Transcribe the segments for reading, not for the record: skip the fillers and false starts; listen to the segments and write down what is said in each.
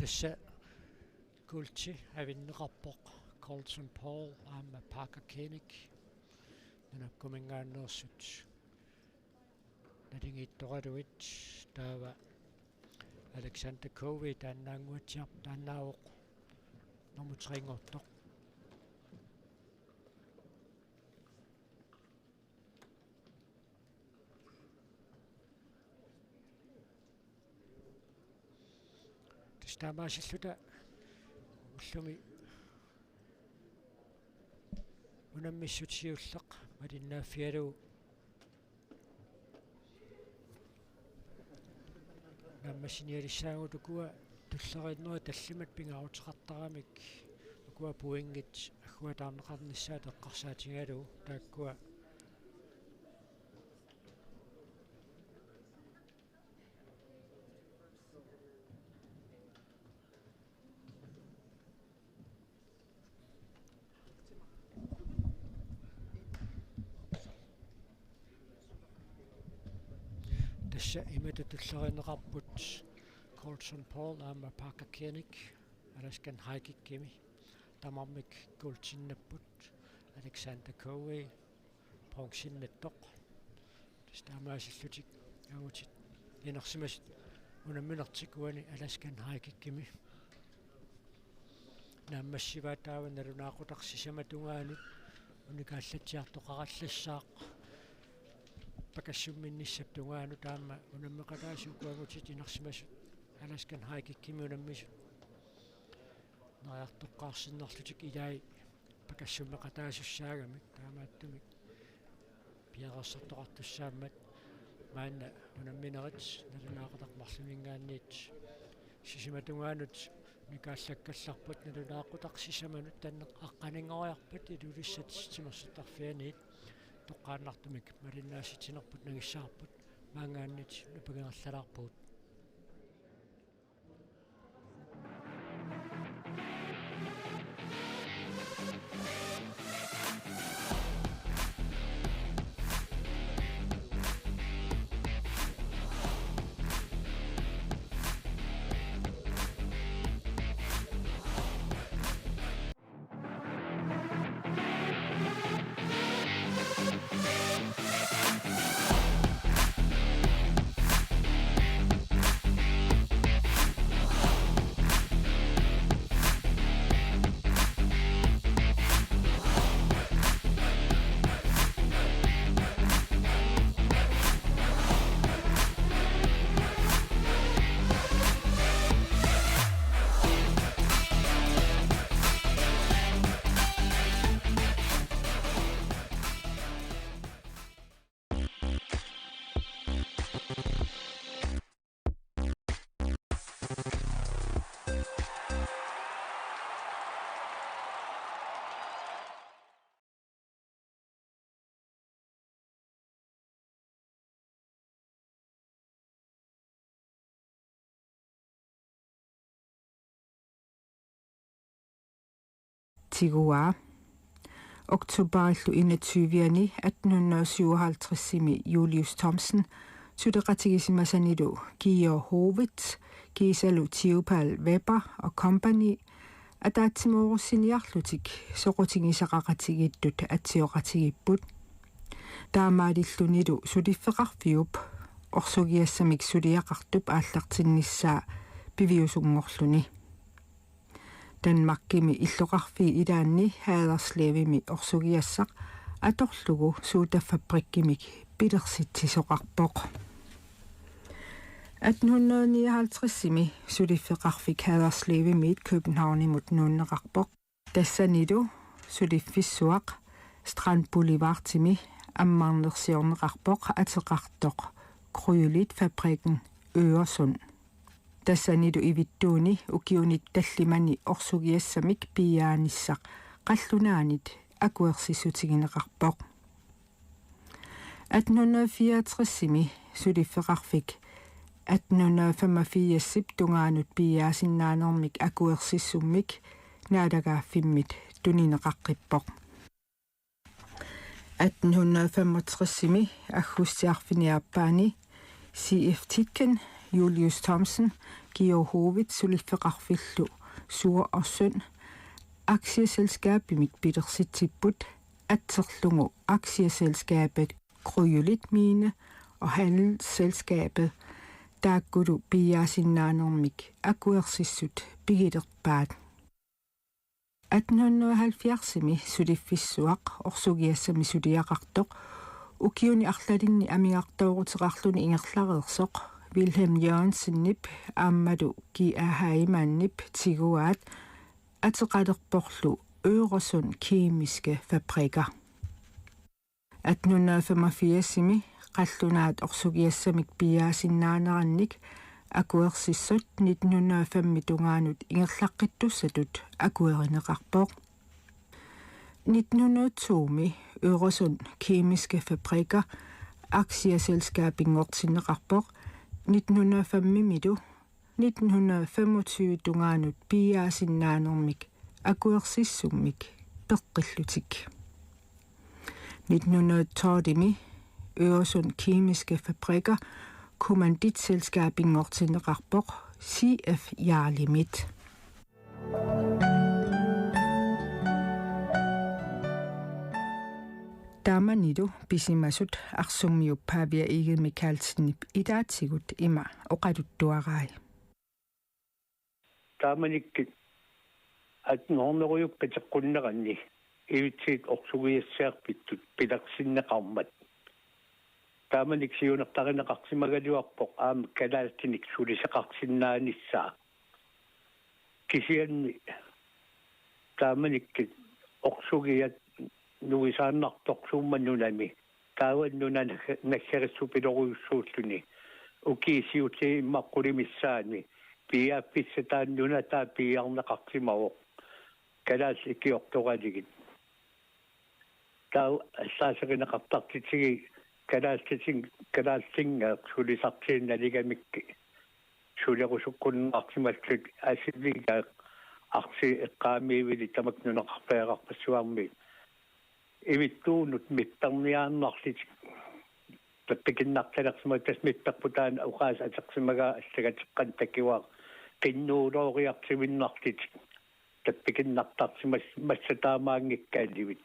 Tässä kulti avinneqarpoq Colton Paul aamma Parker Koenig nanakkumingaannersut nalingiittoqaluit taava Alexander Kovi taannaanguatiar taannaaoq normutringortoq taamaasилluta уллуми унаммиссутиуллеq малиннааффиалу наммасиниалиссаагутукуа туллериннери таллимат пингаарутеқартарамик акуа пуингит аггуатаарнеқарниссаа теққарсаатингалу тааккуа имата туллеринеқарпут Colton Paul аама Parker Koenig Alaskan Haikikimi тамармик култиннаппут Alexander Kovi пронксиннаттоқ тастаамаасиллутик агутит инерсимас унамминертикуани Alaskan Haikikimi нааммассиваатааван налунаақутарсисаматунгаанут уникааллатсиартоқараллассаақ пакассумминниссаптунгаanu таама унаммеқалаасукуагутит инерсимасут Alaskan Haikikimi унаммисут наартоққарсиннерлутик илаи пакассуммеқатаасуссаагамик таамааттумик пиарерсартоқартуссааммат маанна унамминерит налунаақутармарлумингаанниит сисиматунгаанут микааллаккалларпут налунаақутарсисаманут таннеқ аққанингориарпат илулиссатсимерсутарфианиит тоққааннартумик малиннааситинерпут нагиссаарпут маангааннит нупагеерлалаарпут Tigua oktoberillu 21 1857 Julius Thomsen sudeqatigisimmasanilu Georg Howitt Gisalu Theobald Weber og company атаатсимууруссиниарлутик соқутигисақақатигиттут атсиоқатигиппут таамаалиллунилу сулиффеқарфиуп орсугиассамик сулиақартуп ааллартинниссаа пивиусунгорлуни Danmarkimi иллоқарфи илаанни хаалерслевими орсугиассақ аторлугу суутаффабриккимик пилерситсисоқарпоқ 1859 сулиффеқарфик хаалерслевимиит Københavнимут нууннеқарпоқ тассанилу сулиффиссуақ Strand Boulevardtimi аммаарнерсиорнеқарпоқ атеқартоқ Крюлит фабриkken Øresund тассанилу ивиттууни укиунит таллимани орсугиассамик пиааниссақ қаллунаанит акуерсиссутигинеқарпоқ 1864 сулиффеқарфик 1885 тунгаанут пиаасиннаанермик акуерсиссуммик наалагааффиммит тунинеқаққиппоқ 1865 аггустиарфиниарпаани CF Titken Julius Thomsen, Georg Hovit, sulifeqarfillu suur orsun aktieselskabimik Petersitipput atserlungu aktieselskabet Kryulit Mine og handelsselskabet Taakkulu Piaasinnaanэрmik akuersissut pigilerpaat 1870-ми сулиффиссуақ орсугиассами сулиақартоқ укиуни арлалинни амингартоорутеқарлуни ингерлареерсоқ Wilhelm Jørgensen-нип ааммалу ки ахаимааннип тигуаат атеқалерпорлу Øresund Kemiske Fabrikker 1885-ми qallunaat orsugiassamik piaasinnaaneraannik akuersissut 1905-mi tungaanut ingerlaqqittussatut akuerineqarpoq 1902-mi Øresund Kemiske Fabrikker aktieselskabingortinneqarpoq 1905-mitu 1925 tungaanut piaasinnaanерmik akuersissummik peqqillutik 1912-mi Øresund Kemiske Fabrikker kommanditselskabingortinneqarpoq CF Jarlimit Tamanidu pisimasut arsummiuppaavia Egil Michaelsen idaatsigut ima oqaluttuarai Tamanik at norneruyuk qiteqqunneranni ivitsit orsugiassiarpittut pilarsinneqarmat Tamanik siunertarineqarsimagaluarpoq aam kalaaltinik suliseqarsinnaanissaa kisianni Tamanik orsugiat nuisaannartorsuummanunami taawannuna nassarissupiloruyussuulluni ukiisiuti immaqqulimisaani piaappissataannuna taa piiarneqarsimawoq kalaas ikiortoraligit taa assaaseqineqartartitigi kalaalsinga sulisartiinnaligamikki sulerusukkunneqarsimallut asiliga arsi eqqaamiivili tamaknuneqarpeeqarpassuarmi ivittuunut mittarniaannarlit tappikinnartalersiма tasmittarputaan uqaas ateqsimaga allagateqqan takiwa qinnuulooriartivinnarlit tappikinnartarsimas massataamaangikkaalivit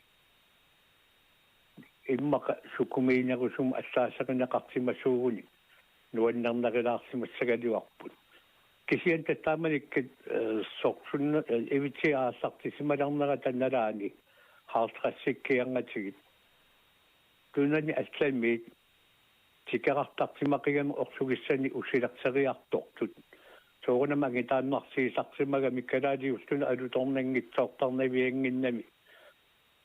immaqa sukumiinerusum assaaseqineqarsimasuuguni nuannernarilaarsimassagaliuarput kisian taamanik sorsunna ivitiaasartisimalarnera tannalaani haartrassikkiangatigit tunani allamiit tikerartartimaqigami orsugissani usilerteriartortut soorunama angitaannarsiisarsimaga mikkalaaliulluna alutornangitsoortarnavianginnami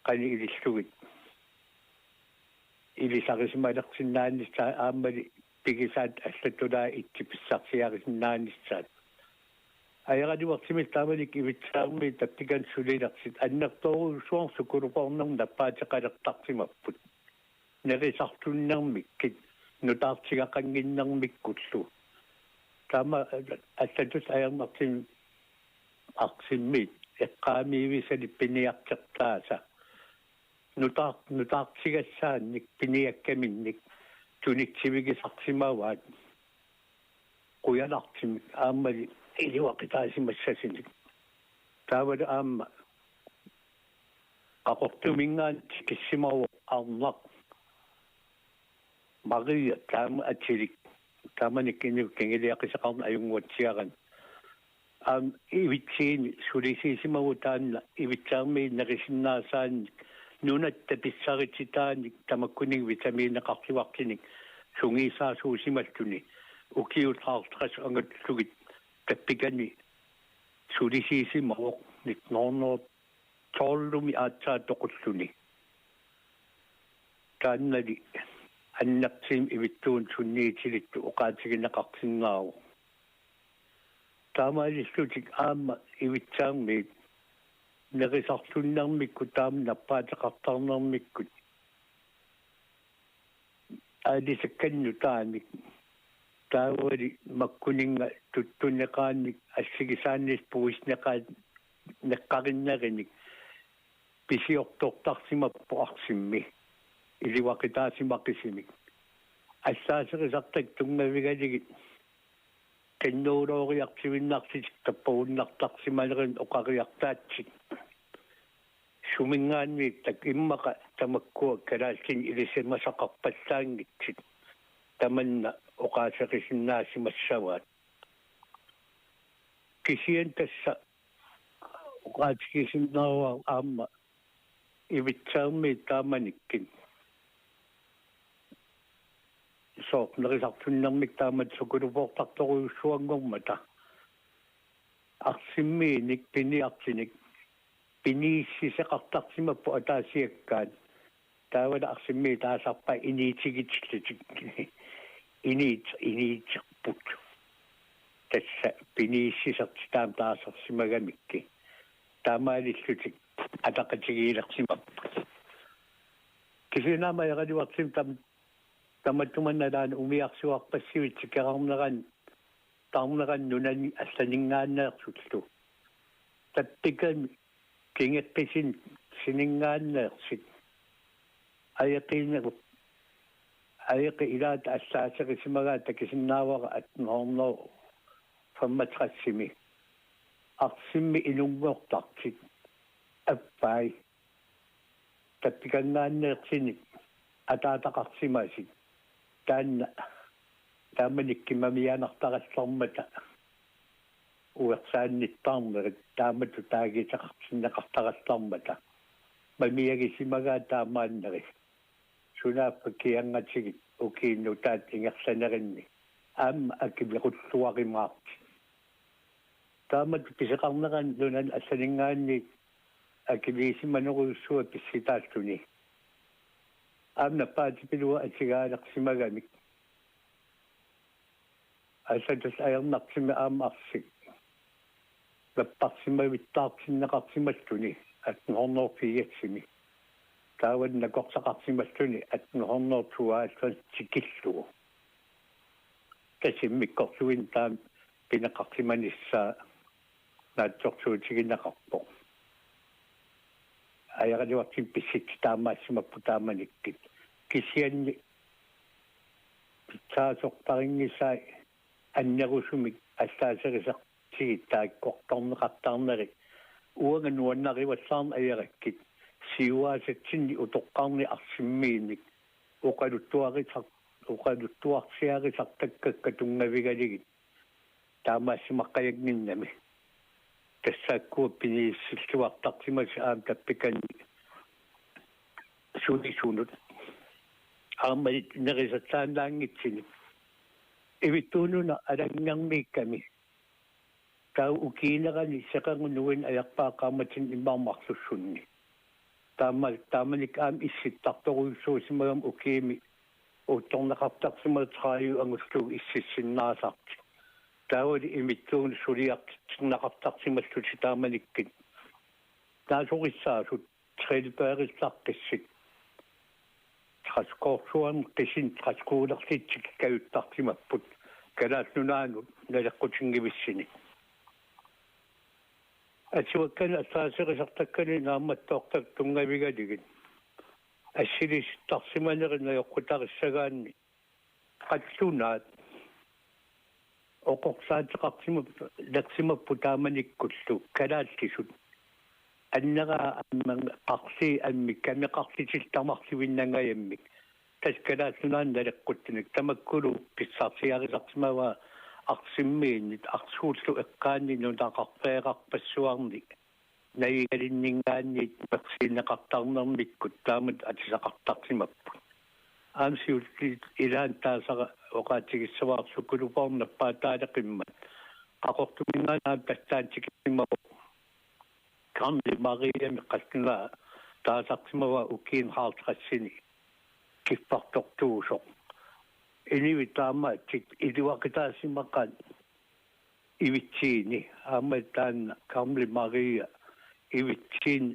qani ilissugit ilisarisimalersinnaannissa aammali pigisaat allatulaa ittipissarsiarisinnaannissaat ayaqaliuartimil taamalik ivitsaarmi tappikan sulilersit annertoruussuarsu kuluqornerm nappaatiqalertarsimapput nerisartunnermikkit nutaartigaqanginnermikkullu taama allatus ayarnertim arsimmiit eqqaamiivisali piniartertaasa nutaartigassaannik piniakkaminnik tuniktivigisarsimavaat quyalartimik aammali iliwaqitaasimassasinik taavali aamma qaqortumingaan kissimawo arnaq Maria taama atilik taamanik kengeliaqisaqarna ajunguatsiaran ivitsiini sulisiisimagutaan ivitsaarmi nerisinnaasaan nunat tapissaritsitaanik tamakkuning vitamiineqarluartinik sungiisaasuusimalluni ukiutraartras angatlugit tappikani sulisiisimawoq nitnoornoor tollumi aatsaatoqulluni taannali annaqsim ivittuun sunniitilittu uqaatigineqarsinnaaru taamaalillutik aamma ivitsaarmiit nerisartunnermikku taam nappaatiqartarnermikkut aalisakkannu taanik taawali makkuninga tuttunneqaannik assigisaannis puisneqaat neqqarinnerinik pisiortortarsimappu arsimmi iliwaqitaasimaqisimik assaaseqisartak tungavigaligit kennuulooriartivinnartik tappuunnartarsimanerin oqariartaatsit sumingaanniit tak immaqa tamakkua kalaaltin ilisemasaqarpallaangitsit tamanna oqaaseqisinnaasimassavaat kisian tassa oqaatikisinnaruar aamma ivitsaarmi taamanikkin soornerisartunnermik taamat sukuluportartoruussuanngormata arsimmiinik piniartinik piniissiseqartarsimappu ataasiakkaat taavana arsimmi taasarpa iniitigitsillutik iniitserput tassa piniissiserti taam taasarsimagamikki taamaalillutik ataqatigiilersimappu kisinaama yaqaluartim tamattumannalaan umiarsuarpassivit tarneran nunani allaningaanneersutlu tappikan kingeqqisin siningaanneersit ayeqi ilaata allaaseqisimagaata kisinnaawaqa atnerornoo fammatrassimi arsimmi ilunngortartit appai tappikangaanneersinik ataataqarsimasit taanna taamanikkimmamianartarallermata uersaannittarnerit taamatu taagitaqarsinnaqartarallermata mamiagisimagaa taamaanneri sunaappa kiangatigit ukiinnu taat ingersanerinni aamma akibiqulluarimaarti taamatu piseqarneran lunan assaningaanni akibisimaneruussua pissitaalluni aamna paatipilua atigaalersimagamik asatas ayernartimi aamma arsik lapparsimavittarsinnaqarsimalluni atnerornorfiigatsimi taawanna korsaqarsimalluni atnerornortuaallun tikillugu tasimmikkorluin taam pineqarsimanissaa naatsorsuutiginnaqarpo ayaqaluartim pissit taamaasimappu taamanikkit kisianni pitsaasорtaringisaai annerusumik allaaserisartigit taakkortorneqartarneri uanga nuannarivallaarna ayarakkit siuaasatsinni utoqqarni arsimmiinik uqaluttuarsiarisartakkakka tungavigaligit taamaassimaqqayagninnami тассааккуа пинисиллуартартимас аам таппиканни сунисунут ааммалит нерисатсааннаангитсини ивиттуунуна алангермиикками тау укиинерани сеқангунуин аярпаақааматин иммаармарлуссунни тааманик аам исситтарторуйссуусимагам укиими утторнеқартарсиматрааю ангуллуг иссиссиннаасарти таавали имиттуун сулиартнеқартарсималлути тааманиккит таасориссаасут трелбаарилларқиссик траскорсуан қисин траскуулерлитсик каюттартимаппут калаалнунаанут налеққутингивиссини атсуаккана ассаасерисартаккани наамматтоортак тунгавигалигит ассилиссартарсиманерина йоққутариссагаанни қаллунаат оқорсаатеқартимап лаксимаппу тааманиккуллу калааллисут аннера амман қарси амми камеқарлитилтамарсивиннангаяммик таскалааллунаан налеққуттиник тамаккулу писсарсиарисартимава арсиммииннит арсууллу эққаанни нунақарпеэқарпассуарник наигалиннингаанниит персинеқартарнермиккут таамат атисақартартимаппут аамсиулли илаан таасара оқаатигиссаваарсуккулупорнаппаа таалеқиммат ақортумингаанаа паттаантикиммао канди мариами қалкина таасартимава укиин хаалтқассини киппартортуусо инивитаамаатик илуақитаасимаққан ивитсиини ааматтаанна кармли мария ивитсиин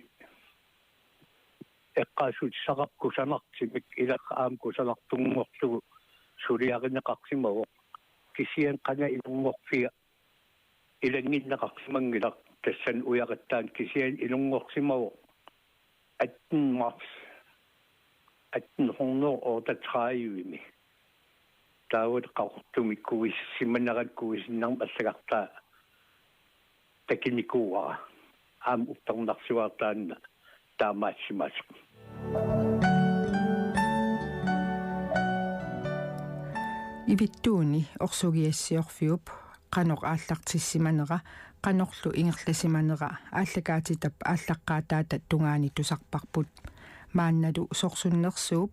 эққаасут сақаркусанартимик илақ аамкусанартунгорлугу сулиаринеқарсимаво кисиан қана илунгорфиа илангиннеқарсимангилақ тассан уяқаттаан кисиан илунгорсимаво 18 марс 1830 отатрааюми таавут qaqortumik kuissimanarat kuisinnerm аллагартаа такиникуара аам уттарнарсуартаанна таамаатсимаасеq ивиттууни орсугиассиорфиуп qanoq ааллартиссиманера qanorlu ingerlasimанера ааллагаатитап ааллаққаатаата тунгаани тусарпарпут маанналу сорсуннерсууп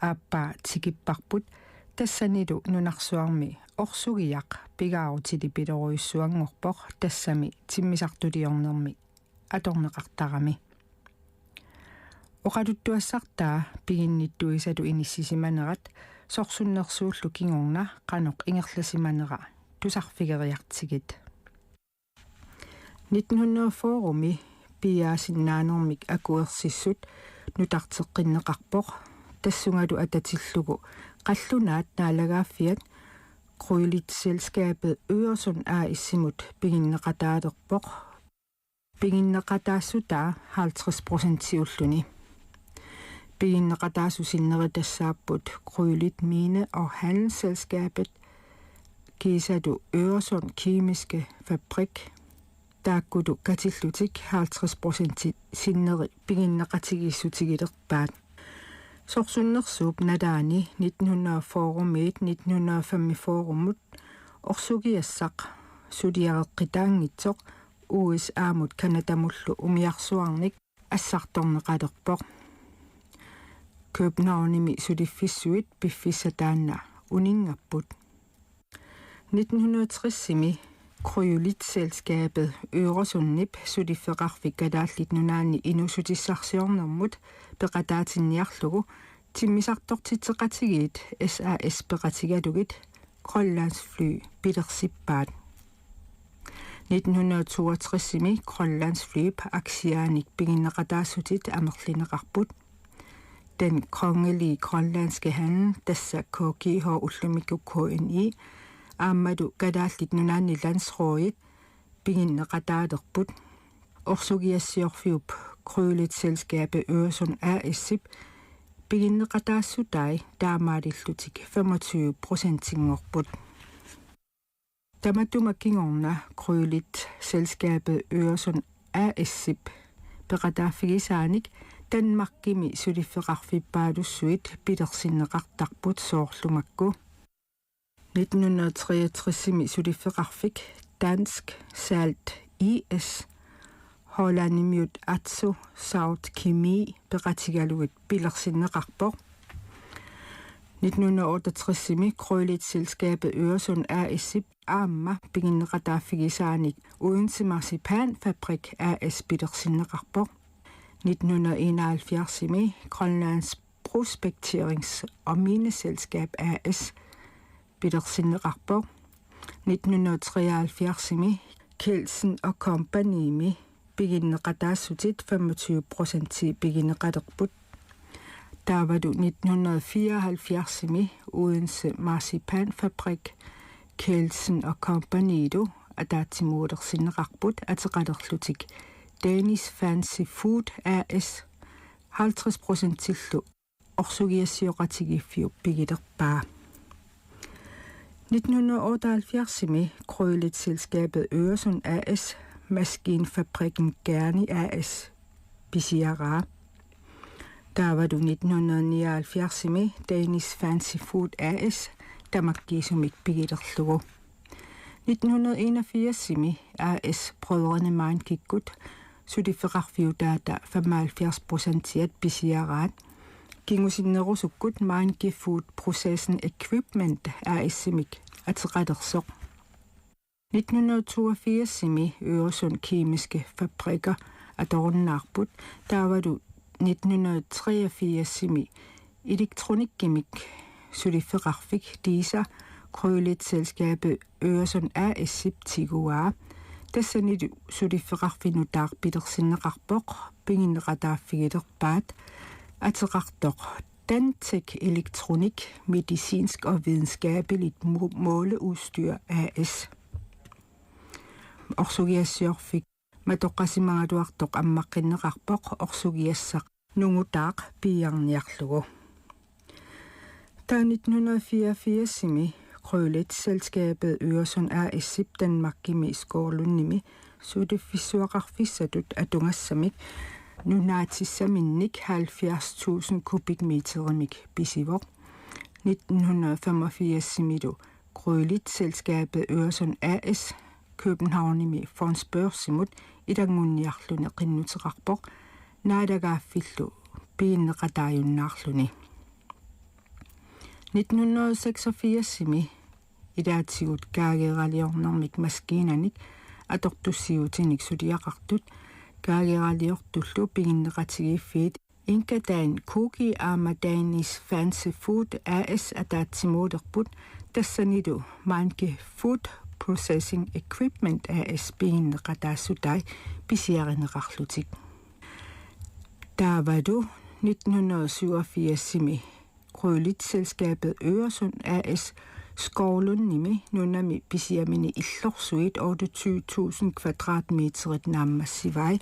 ааппаа тикиппарпут тассанилу нунарсуарми орсугиақ пигаарутили пилоруйуссуангорпор тассами тиммисартулиорнерми аторнеқартарами оқалуттуассартаа пигинниттуисалу иниссисиманерат сорсуннерсууллу кингорна qanoq ingerlasimанера тусарфигериартигит 1904-ми пиаасиннаанермик акуерсиссут нутартеққиннеқарпоқ тассунгалу ататиллугу қаллунаат наалагааффиат Krølit-selskabet Øresund A/S пигиннеқатаалерпоқ пигиннеқатаассутаа 50% тиуллуни пигиннеқатаасусиннеритассааппут Krølit Mine- og Handelsselskabet Kisalu Øresund Kemiske Fabrik тааккулу катиллутик 50% синнери пигиннеқатигиссутигилерпаат сорсуннерсууп налаани 1904-мит 1905-мит орсугиассақ сулиареққитаангитсоқ USA-мут канадамуллу умиарсуарник ассарторнеқалерпоқ Københavnimi сулиффиссуит пиффиссатаанна унингаппут 1960-ми Krølit-selskabet Øresundnip sudifferarfik kadaаллит нунаани инусутиссарсиорнэрмут пеқатаатинниарлугу тиммисартортитеқатигиит SAS пеқатигалугит Grønlandsfly пилерсиппаат 1962-ми Grønlandsfly аксиааник пигиннеқатаассутит амерлинеқарпут Den kongelige grønlandske handel tassa KGH ullumikku KNI ааммалу калааллит нунаанни лансрооит пигиннеқатаалерпут орсугиассиорфиуп Krølit-selskabet Øresund A/S пигиннеқатаассутай таамаалиллутик 25%-ингорпут таматумаккингорна Krølit-selskabet Øresund A/S пеқатааффигисааник Danmarkimi sulifferarfipпаалуссуит пилерсиннеқартарпут соорлумакку 1963-ми sulifferarfik Dansk Salt IS Hollandimiut Atso South Chemi peqatigaluit pilersinneqarpoq 1968-ми Krølit-selskabet Øresund A/S aamma piginneqataaffigisaanik Odense Marcipanfabrik A/S pilersinneqarpoq 1971-mi Grønlands Prospekterings- og Mineselskab A/S pilersinneqarpoq 1973-mi Kelsen og Company-mi piginneqataassutit 25% piginneqalerput taavalu 1974-mi Odense Marcipanfabrik Kelsen og Company-lu ataatimuulersinneqarput ateqalerlutik Danish Fancy Food A/S 50%-illu orsugiassioratigiiffiup pigilerpaa 1978-mi Krølit-selskabet Øresund A/S Maskinfabrikken Gerni A/S Bisiara taavalu 1979-mi Danish Fancy Food A/S tamakkiisumik pigilerlugu 1981-mi A/S Brødrene Meinkikkut sulifferarfiutaata 75%-iat Bisiaraat kingusinnerusukkut Meinki Food Processing Equipment A/S-imik ateqalersoq 1982-mi Øresund Kemiske Fabrikker atorunnaarput taavalu 1983-mi Elektronikkimik sulifferarfik Disa Krølit-selskabet Øresund A/S Tigua тассанилу сулиффеқарфинутаар пилерсиннеқарпоқ пигиннеқатааффигилерпаат атеқартоқ Dantec Elektronik Medicinsk og Videnskabeligt Måleudstyr A/S орсугиассиорфик матоққасимагалуартоқ аммаққиннеқарпоқ орсугиассақ нугутаақ пиарниарлугу Der 1984 Krølet-selskabet Øresund A/S Danmark-Kimi Skorlundnimi Sudifisuaqarfissatut atungassamik nunaatissaminik 70.000 kubikmeterimik pisivor 1985 midu Krølet-selskabet Øresund A/S Københavnimi Fondsbørsimut idangunniarlune qinnuteqarpoq naadagaaffillu piinneqataajunnaarluni 1986 idaatigut kaageraliornermik maskiinanik atortussiutinik suliaqartut kaageraliortullu piginneqatigiiffiit Inkadan Cookie Danish Fancy Food AS ataatsimuulerput tassanidu Manke Food Processing Equipment AS piginneqataassutai pisiarineqarlutik Davadu 1987 Krølet-selskabet Øresund A/S Skovlundnimi nunami pisiamini illorsuit 28.000 kvadratmeterit naammassivai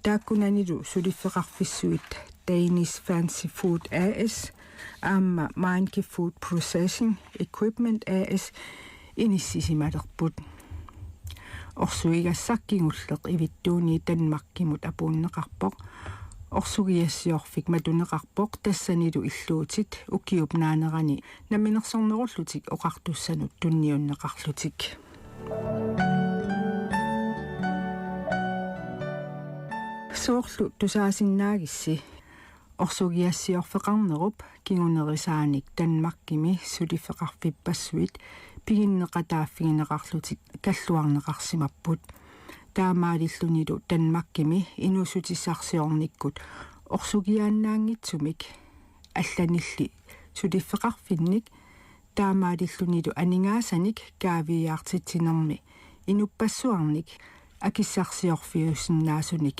taakkunanidu sulifeqarfissuit Danish Fancy Food AS aamma Manke Food Processing Equipment AS inississimalerput orsuigassarkingulleq ivittuuni Danmarkimut apuunneqarpoq orsugiassiorfik matuneqarpoq tassanilu illuutit ukiupnaanerani naminersornerullutik oqartussanut tunniunneqarlutik soorlu tusaasinaagissi orsugiassiorfeqarnerup kingunerisaanik Danmarkimi sulifeqarfipassuit piginneqataaffigineqarlutik kalluarneqarsimapput taamaalillunilu Danmarkimi inusutissarsiornikkut orsugiaannaangitsumik алланилли сулиффеқарфинник таамаалиллунилу анингаасаник каавиаартитсинерми инуппассуарник акиссарсиорфиусиннаасуник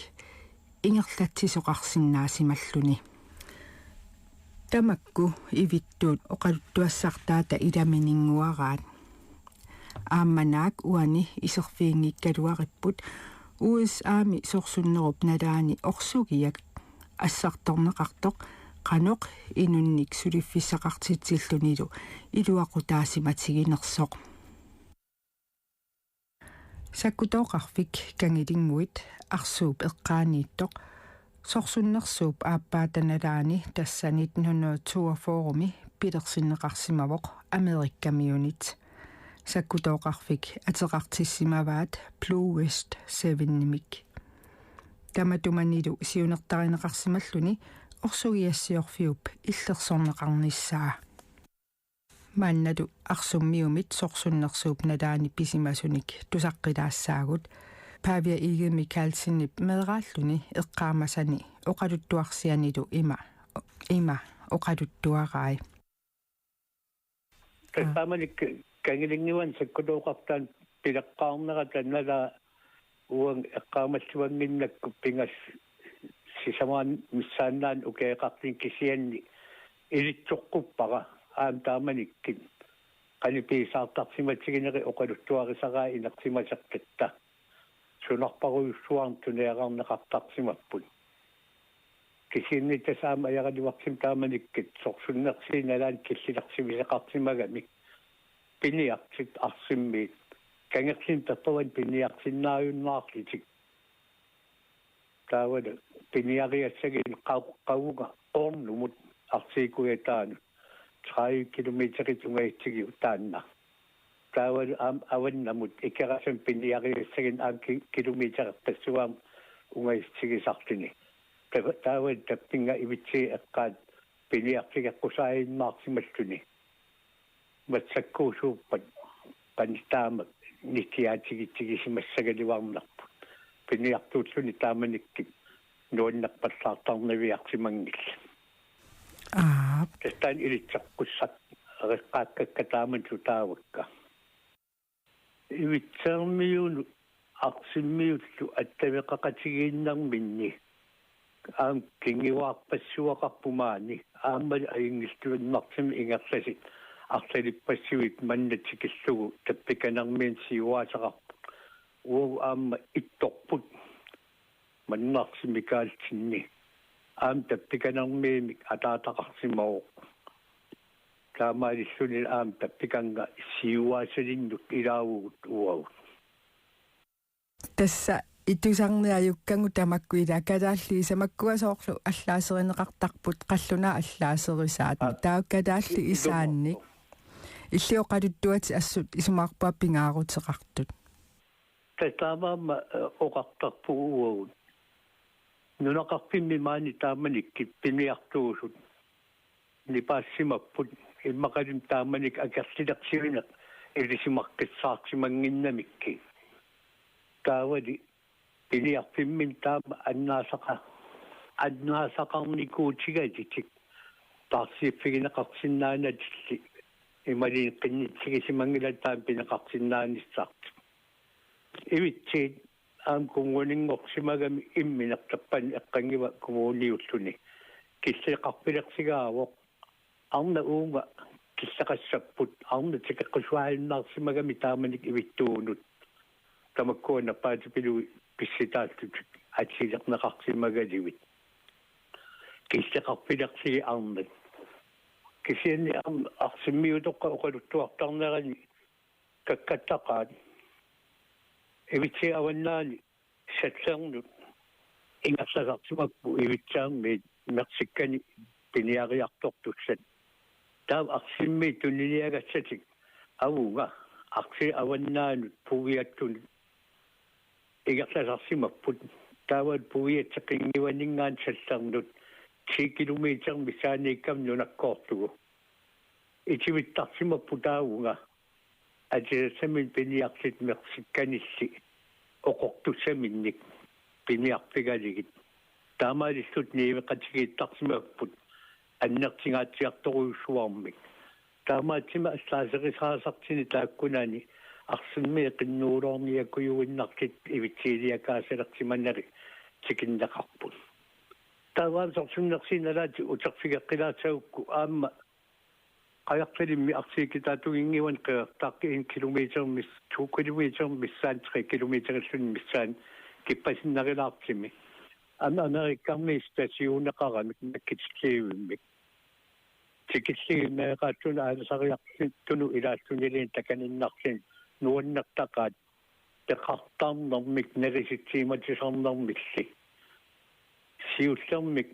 ингерлатсисоқарсиннаасималлуни тамакку ивиттуут оқалуттуассартаата иламинингуараат аамманаак уани исерфиингиккалуариппут USA-ми сорсуннеруп налаани орсугиак ассарторнеқартоқ qanoq inunnik suliffiссақартитсиллунилу илуақутаасиматигинерсоқ саккутооқарфик кангилингуит арсууп эққаанииттоқ сорсуннерсууп ааппаатаналаани тасса 1942-ми пилерсиннеқарсимавоқ америккамиунит саккутооқарфик атеқартиссимаваат Blue West 7-нимик таматуманилу сиунертаринеқарсималлуни орсугиассиорфиуп иллерсорнеқарниссаа маанналу арсуммиумит сорсуннерсууп налаани писимасуник тусаққилаассаагут павия игеми калсинип медерааллуни эққаамасани оқалуттуарсианилу има оқалуттуарай тааманик кангилингиван саккутооқартаан пилеққарнератаннала уан эққаамассуангиннакку пингас сисамаан миссааннаан укеэқартин кисианни илитсоққуппара аам тааманиккин қалиписаартарсиматсигинери оқалуттуарисараа инерсимасаққатта сунарпаруйуссуарн тунеақарнеқартарсимаппут кисианни тасаама аягалуарсим тааманиккит сорсуннерсииналаан киллиларсимисеқартимагами пиниартит арсиммиит кангерлин таппаван пиниартиннааюннаарлитик таавада пиниариассагин қауга орнумут арсикуятаану 30 километри тунгаитсиги таанна таавада аваннамут икерасам пиниариассагин километр тассуам унгаитсигисартини таавада таппинга ивитси эққаат пиниартигаққусааиннаартималлуни матсаккуусууппат панистаамак никиаатигитсигисимассагаливарнарпут пиниартуутлуни тааманикки нуаннарпаллаартарнавиарсимангилла тастан илитсаққуссат реққааккаккатааманту таавакка ивитсермиуну арсиммиуллу аттавеқақатигииннарминни аам кингиваарпассуақарпумаани ааммал аингистуиннартими ингерласит арлалиппассуит маннатикиллугу таппиканармиин сиуаасақарпут уу аама ittorput маннарсимикаалтинни аам таппиканармиимик атаатақарсимао таамаалиссуни аам таппиканга сиуаасалиннут илаавугут уау тасса итусарниаюккангу тамаккуила калаалли самаккуасоорлу аллаасеринеқартарпут қаллуна аллаасерисаат тааккалаалли исаанник иллиоқалуттуати ассут исумаарпаа пингаарутеқартут татаамаама оқартарпугуагут нунақарпимми маани тааманикки пиниартуусут нипаассимаппут иммақалим тааманик акерлилерсивинеқ илисимаққиссаарсимангиннамикки таавали пиниарпиммин таама аннаасақарникуутигатитик таарсииффигинеқарсиннаанатилли ималин қиннитсигисимангила таам пинеқарсиннааниссаарт ивитсиит аам кунгунингорсимагами имминертаппани эққангива кумуулиуллуни киссеқарпилерсигаавоқ арна уунга киссақассаппут арна тикеққусуаалнаарсимагами тааманик ивиттуунут тамаккуана паатипилуи писситааттут атсилернеқарсимагаливит киссеқарпилерсиги арнат кисианни арсиммиутоққа оқалуттуартарнерани каккаттақаат ивитси аваннаани сатсернут ингерсагартимакпу ивитсаарми мерсиккани пиниариартортуссат таав арсимми тунниниагассатик авуга арси аваннаанут пугиаттун ингерсагартимаппут таават пугиатсеқингиванингаан саллернут 10 километр мисааниккам нунаккоортугу итивиттарсимаппу таавуга атисамин пиниарлит мерсикканисси оқортуссаминник пиниарпигалигит таамаалиссут ниивеқатигииттарсимаппут аннертингаатсиарторуйуссуармик таамаатсима аслаасерисаасартини тааккунаани арсимми қиннуулоорниаккуюиннартит ивитсиилиакаасалертиманнари тикиннеқарпут таваан сорсуннерсиналаати утерфигеққилаатсагукку аама қаяқталимми арсиикитаатугингиван қеэртаақки 1 километр мис 2 километр миссаан 3 километр иллун миссаан киппасиннарилаартими америккарми стасиунеқарамик наккитсиивиммик тикиллигиммеэқааттуна ааласариартуну илааллунилин таканиннарлин нуаннертақаат теқартаарнэрмик нариситсииматисарнэрмилли сиуллэрмик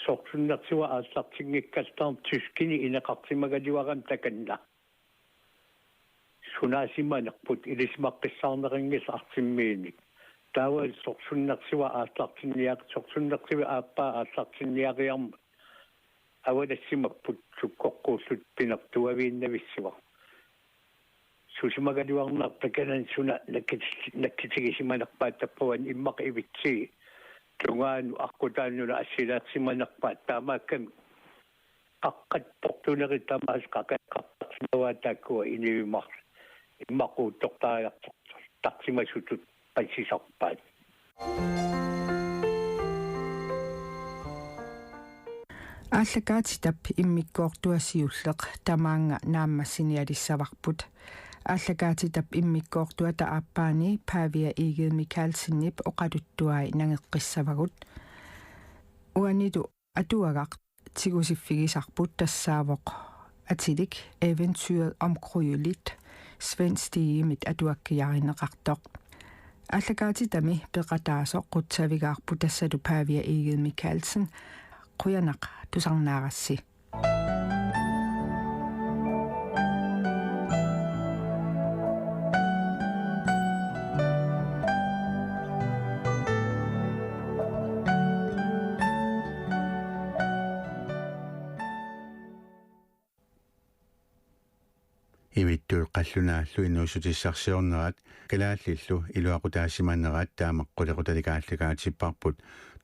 сорсуннэрсуа ааллартингиккалтаарм тускини инеқартимагаливарам таканна сунаасиманерпут илисмаққиссаарнерингис артиммииник таавал сорсуннэрсуа ааллартинниақ сорсуннэрсуа ааппаа ааллартинниариарма авалассимаппут суккоққууллут пинертуавииннависсуа сусимагаливарнаар таканан суна наккитигисиманерпаат таппуан иммақ ивитсии тунгаан аққутааннуна ассилаатсиманерпаат таамаакками аққаттортунери тамаас қақаққартинаваатааккуа инивимар иммақуутторtaajартор тартимасутут пассисарпаат ааллакаатитап иммиккоортуассиуллеқ тамаанга нааммассиниалиссаварпут ааллакаатитап иммиккоортуата ааппаани паавиа игел микалсиннип оқалуттуай нагеққиссавагут уаниту атуагақ тигусиффигисарпут тассаавоқ атилик эвентюret om kryulit svensk tiimit atuakkiarinneqartoq ааллакаатитами пеқатаасоқ қутсавигаарпу тассалу паавиа игел микалсен quyanaq tusarnaarassi ивиттул қаллунааллу инуусутиссарсиорнерат калааллиллу илуақутаассиманнерат таамаққулеқуталикааллакаатиппарпут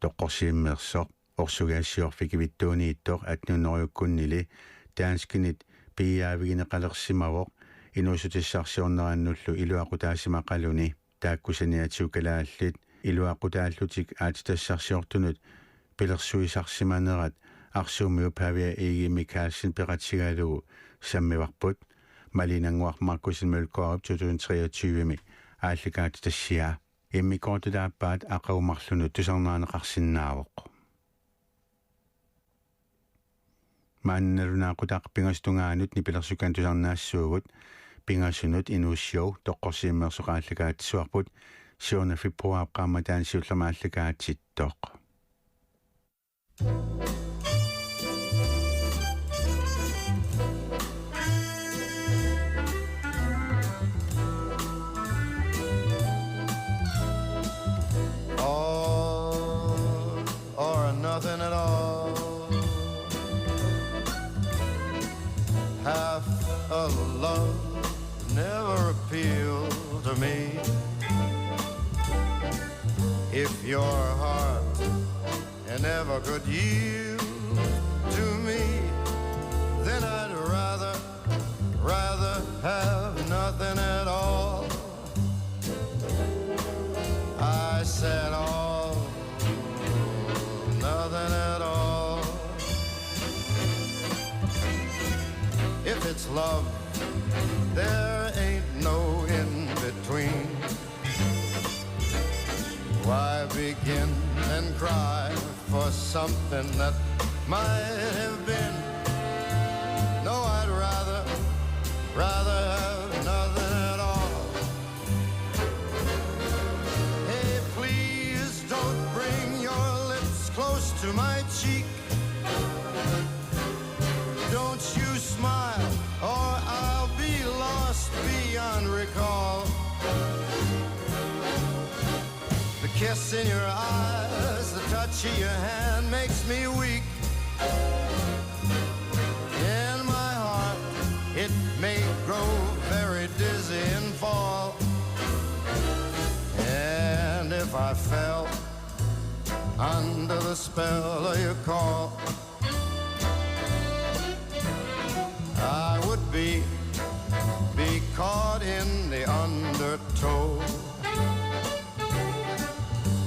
тоққорсииммерсоқ орсугассиорфикивиттуунииттоқ атнунериуккуннили таанскинит пиаавигинеқалерсимавоқ инуусутиссарсиорнераннуллу илуақутаассимақалуни тааккусаниатиу калааллит илуақутааллутик аатитассарсиортунут пилерсуисарсиманерат арсуумиу павиа иги микаалсин пеқатсигаалугу саммиварпут малинангуармаркусин мулкоап 2023ми аалликаат тассиа иммикоортудааппаат ақаумарлуну тусарнаанеқарсинаавоқ маанналунаақутаақ пингастунгаанут нипилерсукаантусарнаассуугут пингассунут инуссиу тоққорсииммерсоқааллагаатсуарпут 7. февруар qaamataан сиуллермааллагаатситтоқ. Nothing at all. Half a love never appealed to me. If your heart never could yield to me, then I'd rather have nothing at all. I said all, nothing at all. If it's love, there ain't no in between. Why begin and cry for something that might have been? No, I'd rather have nothing at all. Hey, please don't bring your lips close to my cheek. Don't you smile or I'll be lost beyond recall. The kiss in your eyes, the touch of your hand makes me weak. In my heart, it may grow very dizzy and fall. And if I fell under the spell of your call, I would be caught in the undertow.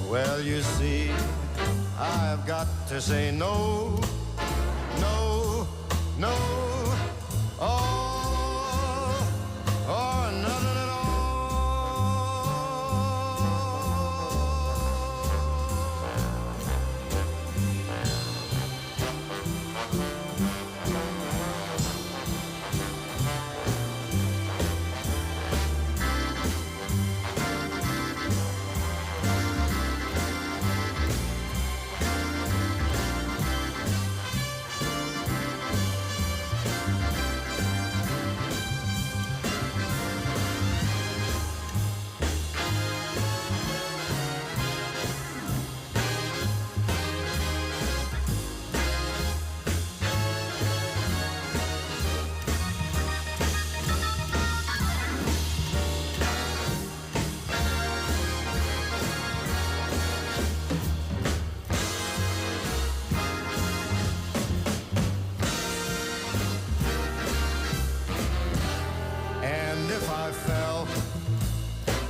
Well, you see, I've got to say no, no, no, all or nothing at all.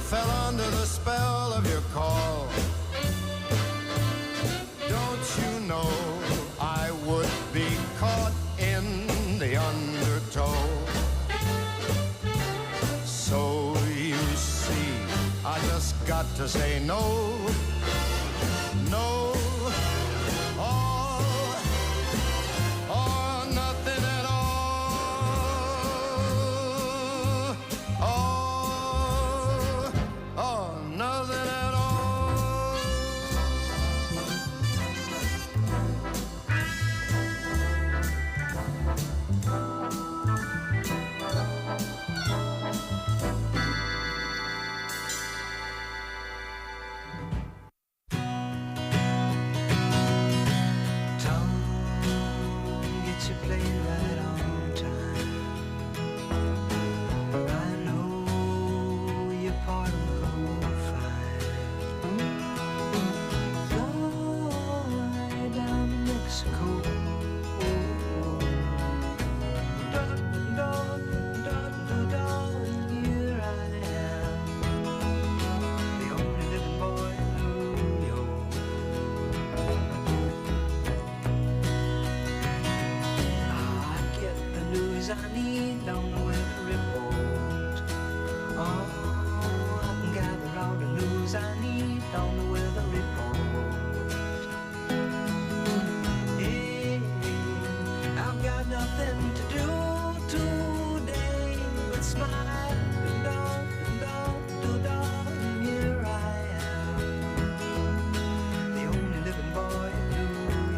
Fell under the spell of your call. Don't you know I would be caught in the undertow? So you see, I just got to say no, no, all or nothing at all. All nothing at all. smile, and here I am, the only living boy in New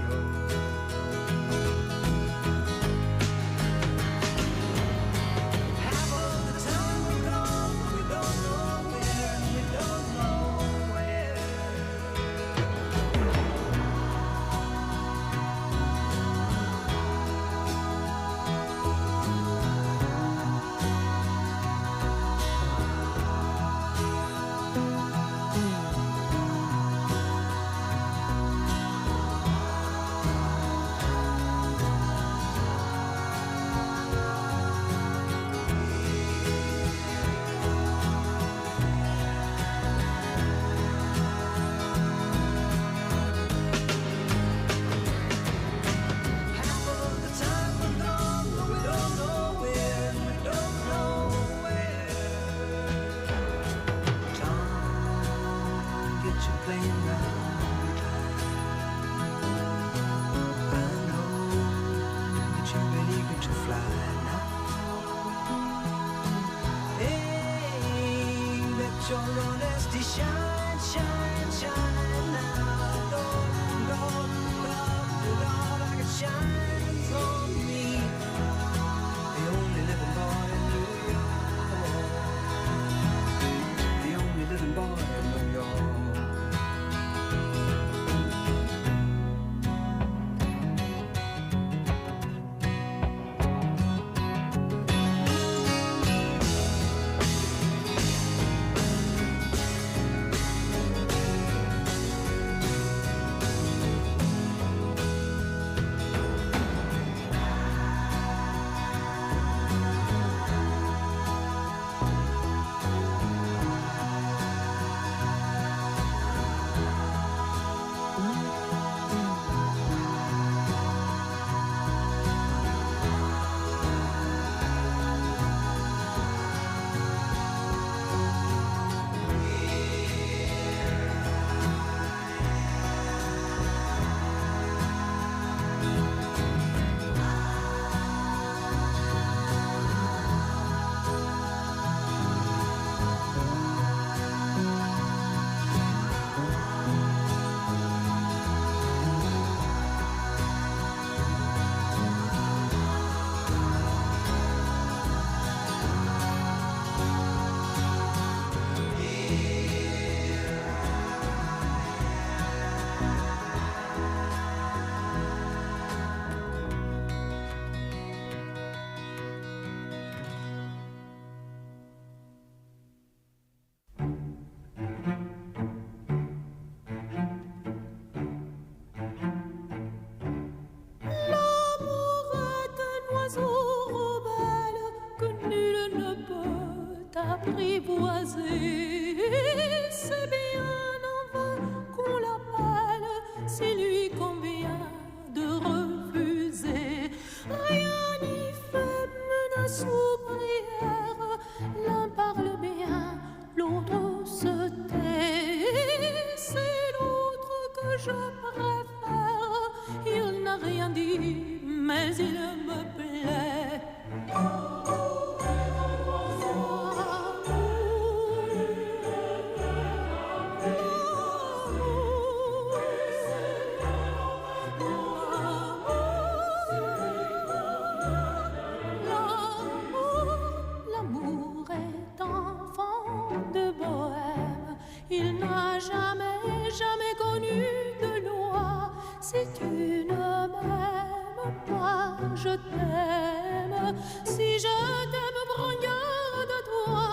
York. Half of the time we're gone, we don't know where, and we don't know where. Half of the time we're gone, but we don't know where, and we don't know where. Time gets you playing round time. I know that you're ready to fly now. Hey, let your honesty shine, shine, shine now. Lord, like it shines on me, the only living boy in New York, the only living boy in New York. Apprivoiser, c'est bien en vain qu'on l'appelle, c'est lui qu'on vient de refuser. Rien n'y fait, menace ou prière, l'un parle bien, l'autre se tait. C'est l'autre que je préfère, il n'a rien dit, mais il me plaît. Il n'a jamais connu de loi. Si tu ne m'aimes pas, je t'aime. Si je t'aime, prends garde à toi.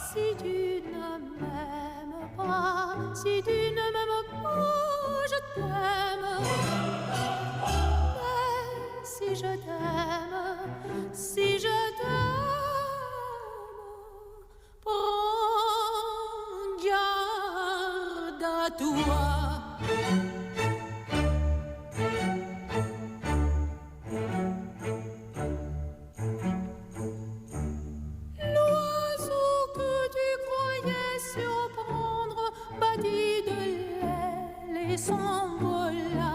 Si tu ne m'aimes pas, si tu ne m'aimes pas, je t'aime. Mais si je t'aime, si je t'aime, prends garde à toi. L'oiseau que tu croyais surprendre bâtit de l'aile et s'envola.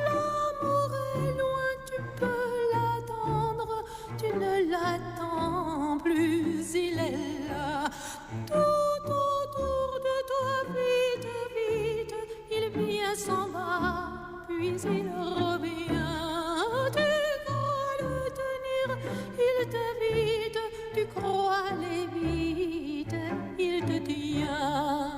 L'amour est loin, tu peux l'attendre, tu ne il t'évite, tu crois les vite, il te tient.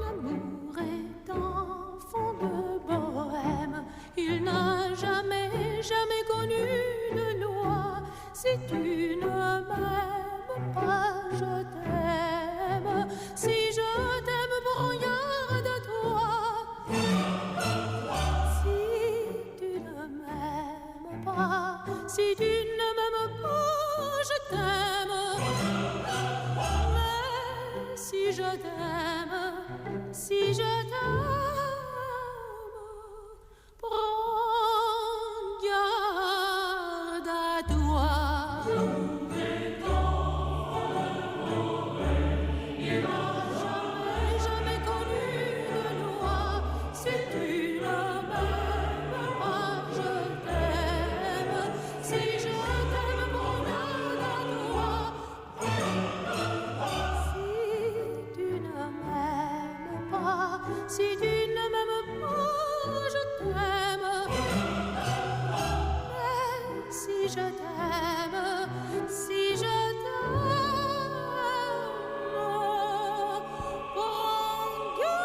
L'amour est un fond de bohème, il n'a jamais connu de loi. Si tu ne m'aimes pas, je t'aime. Si je t'aime, prends garde à toi. Si tu ne m'aimes pas, si tu ne m'aimes pas, je t'aime. Mais si je t'aime, si je t'aime, prends garde à toi. Il n'a jamais connu de loi. Si tu ne m'aimes pas, je t'aime. Si je t'aime, prends garde à toi. Si tu ne m'aimes pas, si tu ne m'aimes pas, je t'aime. Mais si je t'aime, si je t'aime, prends garde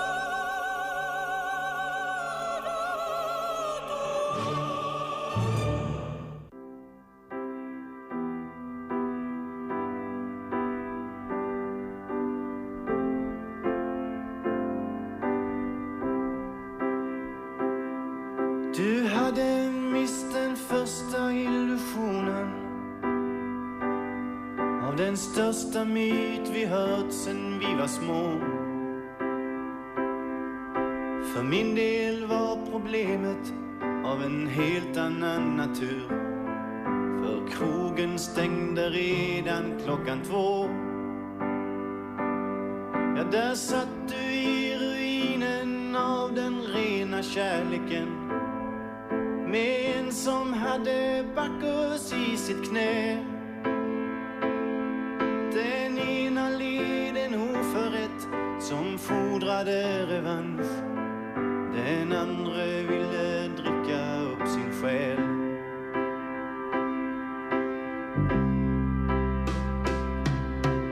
Du hade mist den första illusionen av den största myt vi hört sen vi var små. För min del var problemet av en helt annan natur. För krogen stängde redan 2:00. Ja, där satt du i ruinen av den rena kärleken, med en som hade Bacchus i sitt knä. Den ena led en oförrätt som fordrade revansch. Den andra ville dricka upp sin själ.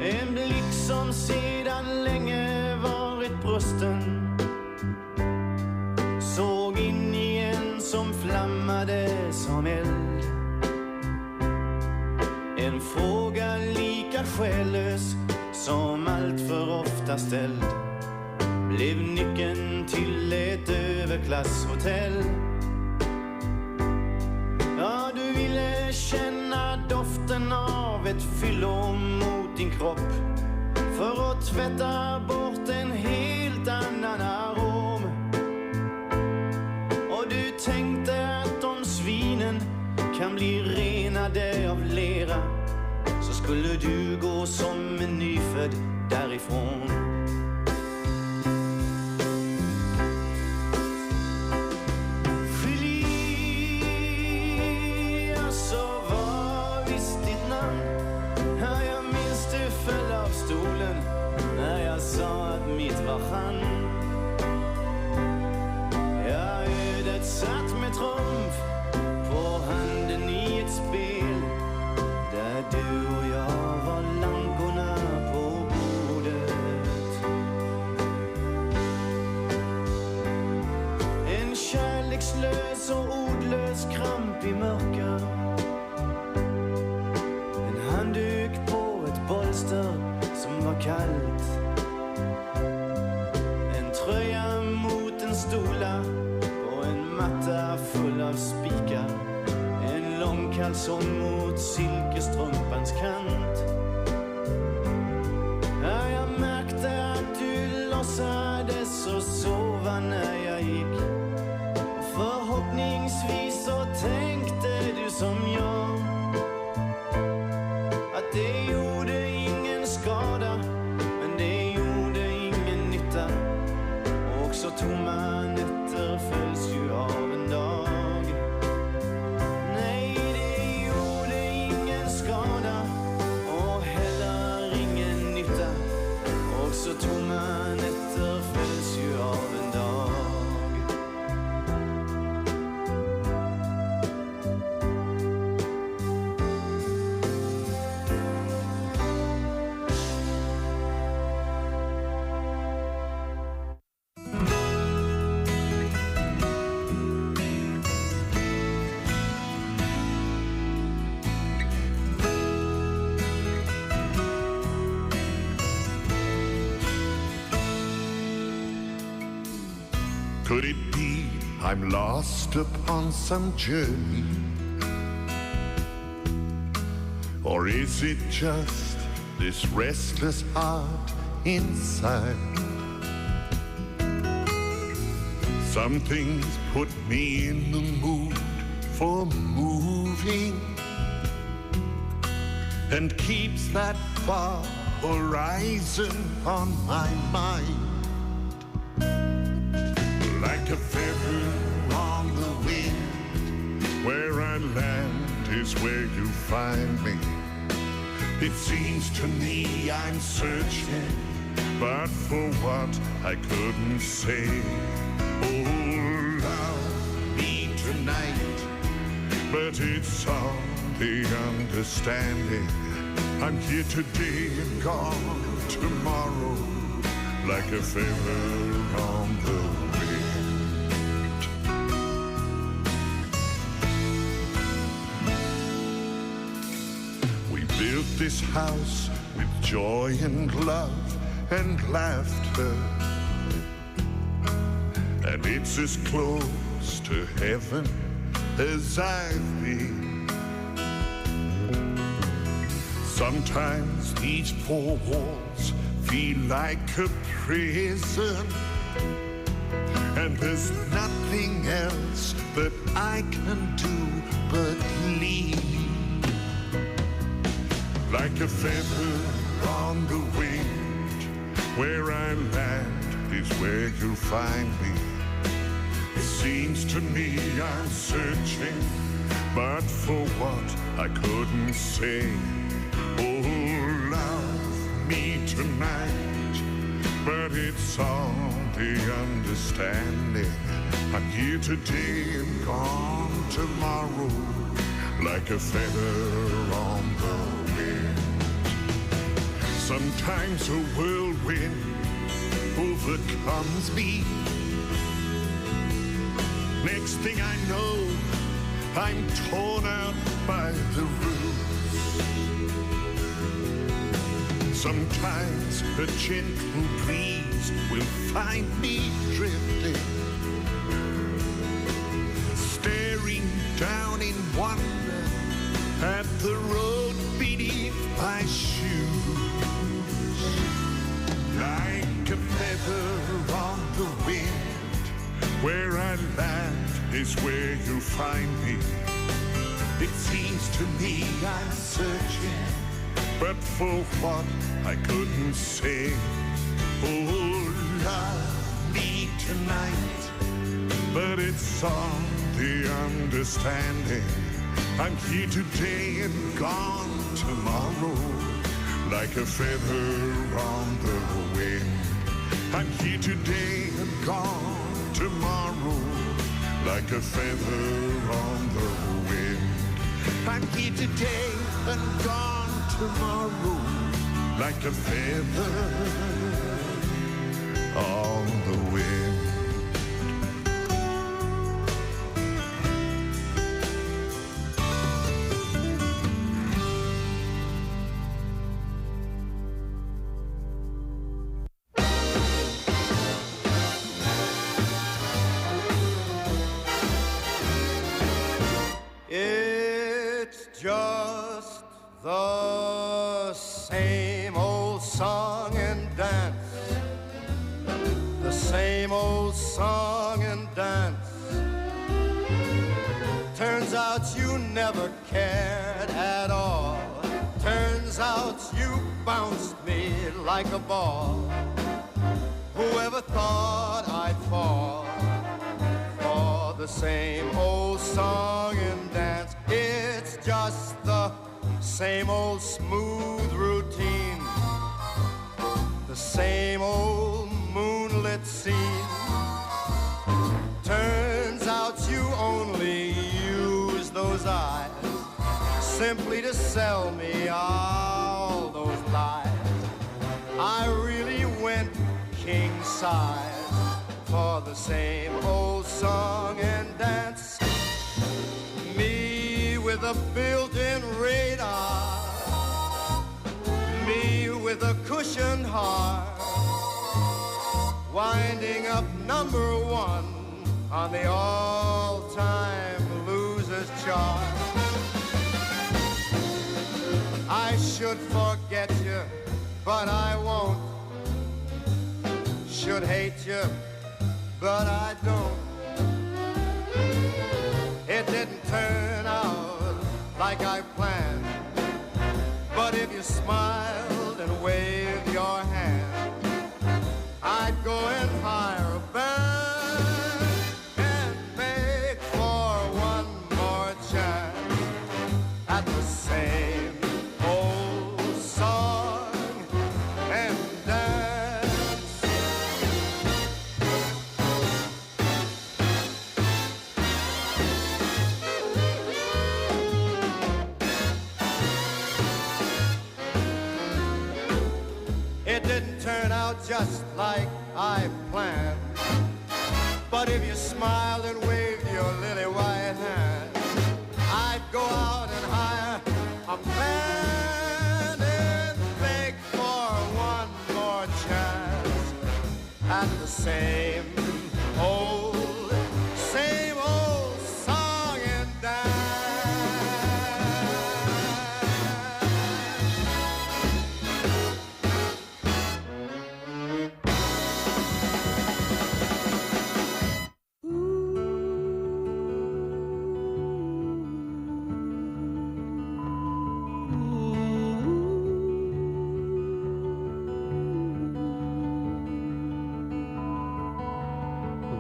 En blick som sedan länge varit brusten såg in i en som flammade som eld. En fråga lika själlös som allt för ofta ställd blev nyckeln till ett överklasshotell. Ja, du ville känna doften av ett fyllo mot din kropp för att tvätta bort en helt annan arom. Och du tänkte att om svinen kan bli renade av lera så skulle du gå som en nyfödd därifrån. Julie, så var visst ditt namn. Ja, jag minns du föll av stolen när jag sa att mitt var han. Ja, ödet satt med trumf på handen i ett spel där du och jag var lankorna på bordet. En kärlekslös och ordlös kramp i mörker. En handduk på ett bolster som var kallt. En tröja mot en stola på en matta full av spikar. En lång kalsong mot silkestrumpans kant. Ja, jag märkte att du låtsades och sova när jag gick. Förhoppningsvis så tänkte du som jag, att det gjorde ingen skada, men det gjorde ingen nytta. Och också tomma nätter följs ju av en dag. Nej, det gjorde Could it be I'm lost upon some journey? Or is it just this restless heart inside? Something's put me in the mood for moving and keeps that far horizon on my mind. Like a feather on the wind, where I land is where you find me. It seems to me I'm searching, but for what I couldn't say. Oh, love me tonight, but it's all the understanding. I'm here today and gone tomorrow, like a feather on the wind. We built this house with joy and love and laughter, and it's as close to heaven as I've been. Sometimes these four walls feel like a prison, and there's nothing else that I can do but leave. Like a feather on the wind, where I land is where you'll find me. It seems to me I'm searching, but for what I couldn't say. Oh, love me tonight, but it's all the understanding. I'm here today and gone tomorrow, like a feather on the wind. Sometimes a whirlwind overcomes me. Next thing I know, I'm torn out by the roots. Sometimes a gentle breeze will find me drifting, staring down in wonder at the road beneath my shoes. Like a feather on the wind, where I land is where you'll find me. It seems to me I'm searching, but for what I couldn't say. Oh, love me tonight, but it's all the understanding. I'm here today and gone tomorrow, like a feather on the wind. I'm here today and gone tomorrow, like a feather on the wind. I'm here today and gone tomorrow, like a feather on the wind. It's just the same old song and dance, the same old song and dance. Turns out you never cared at all. Turns out you bounced me like a ball. Whoever thought I'd fall for the same old song and dance? It's just the same old smooth routine, the same old moonlit scene. Turns out you only use those eyes simply to sell me all those lies. I really went king size for the same old song and dance. Me with a built-in radar, me with a cushioned heart, winding up number one on the all-time loser's chart. I should forget you, but I won't. Should hate you, but I don't. It didn't turn out like I planned, but if you smiled and waved your hand, I'd go and hire a band and make for one more chance at the same old song and dance. It didn't turn out just like I planned, but if you smiled and waved your lily white hand, I'd go out and hire a band and beg for one more chance at the same old song and dance.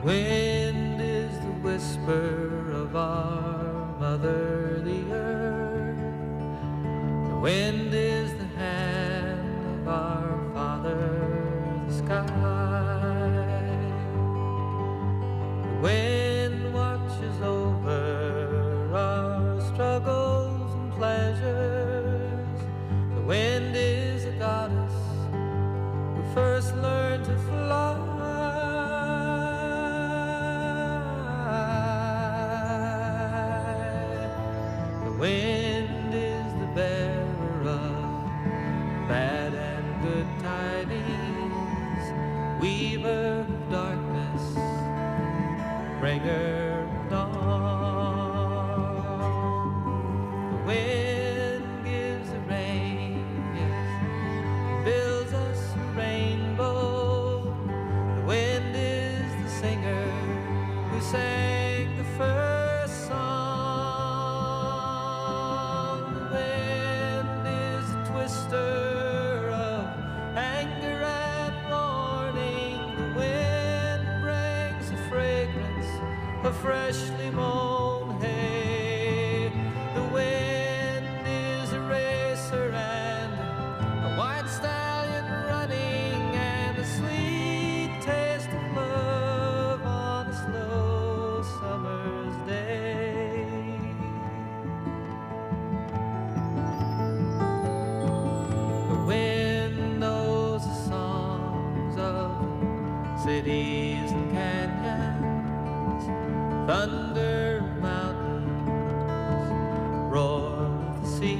Wind is the whisper of our mother, the earth. The wind is the hand of our father, the sky. The wind watches over our struggles and pleasures. The wind is a goddess who first learned to fly. Wind is the bearer of bad and good tidings, weaver of darkness, bringer of dawn. The wind gives the rain, yes, builds us a rainbow. The wind is the singer who sang the first song. Of anger and warning, the wind brings a fragrance of freshly mown hay. The wind is a racer and a white stallion running, and a sweet taste of love on a slow summer's day. Wind knows the songs of cities and canyons, thunder mountains, roar of the sea.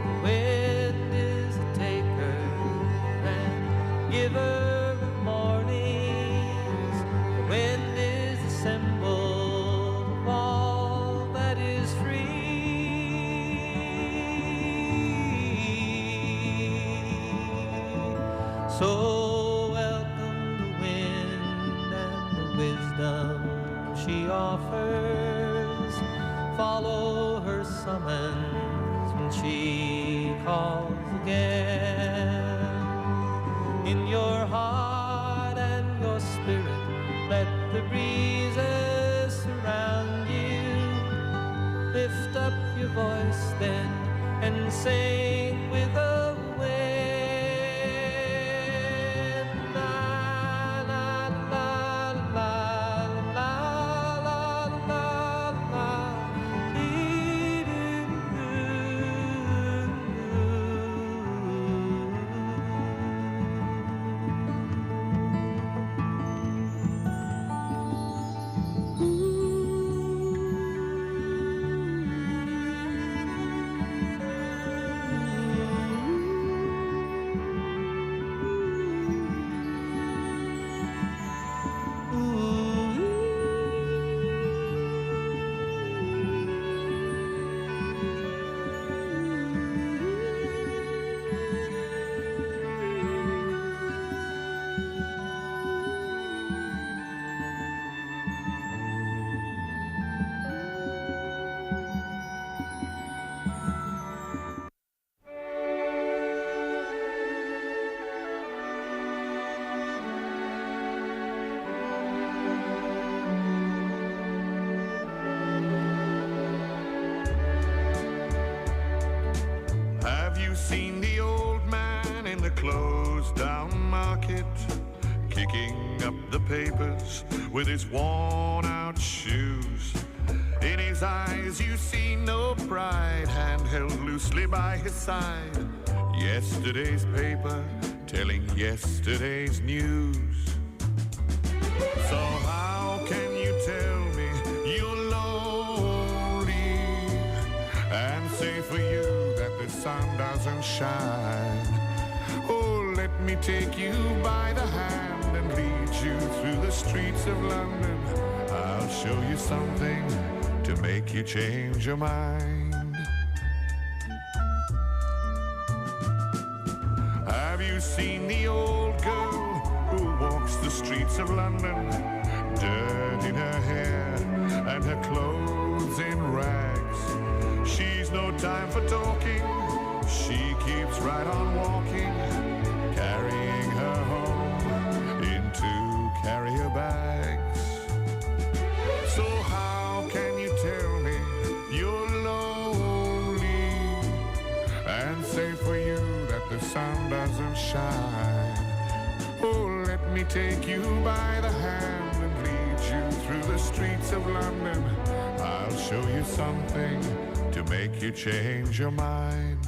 The wind is a taker and giver of mornings. The wind is the symbol of all that is free. So welcome the wind and the wisdom she offers. Follow her summons when she calls again. In your heart and your spirit, let the breezes surround you. Lift up your voice then and sing with the wind. seen the old man in the closed down market, kicking up the papers with his worn out shoes? In his eyes you see no pride, hand held loosely by his side. Yesterday's paper telling yesterday's news. So how can you tell me you're lonely and say for you that the sun doesn't shine? Oh, let me take you by the hand and lead you through the streets of London. I'll show you something to make you change your mind. Have you seen the old girl who walks the streets of London, dirt in her hair and her clothes in rags? She's no time for talking, she keeps right on walking, carrying her home in 2 carrier bags. So how can you tell me you're lonely and say for you that the sun doesn't shine? Oh, let me take you by the hand and lead you through the streets of London. I'll show you something to make you change your mind.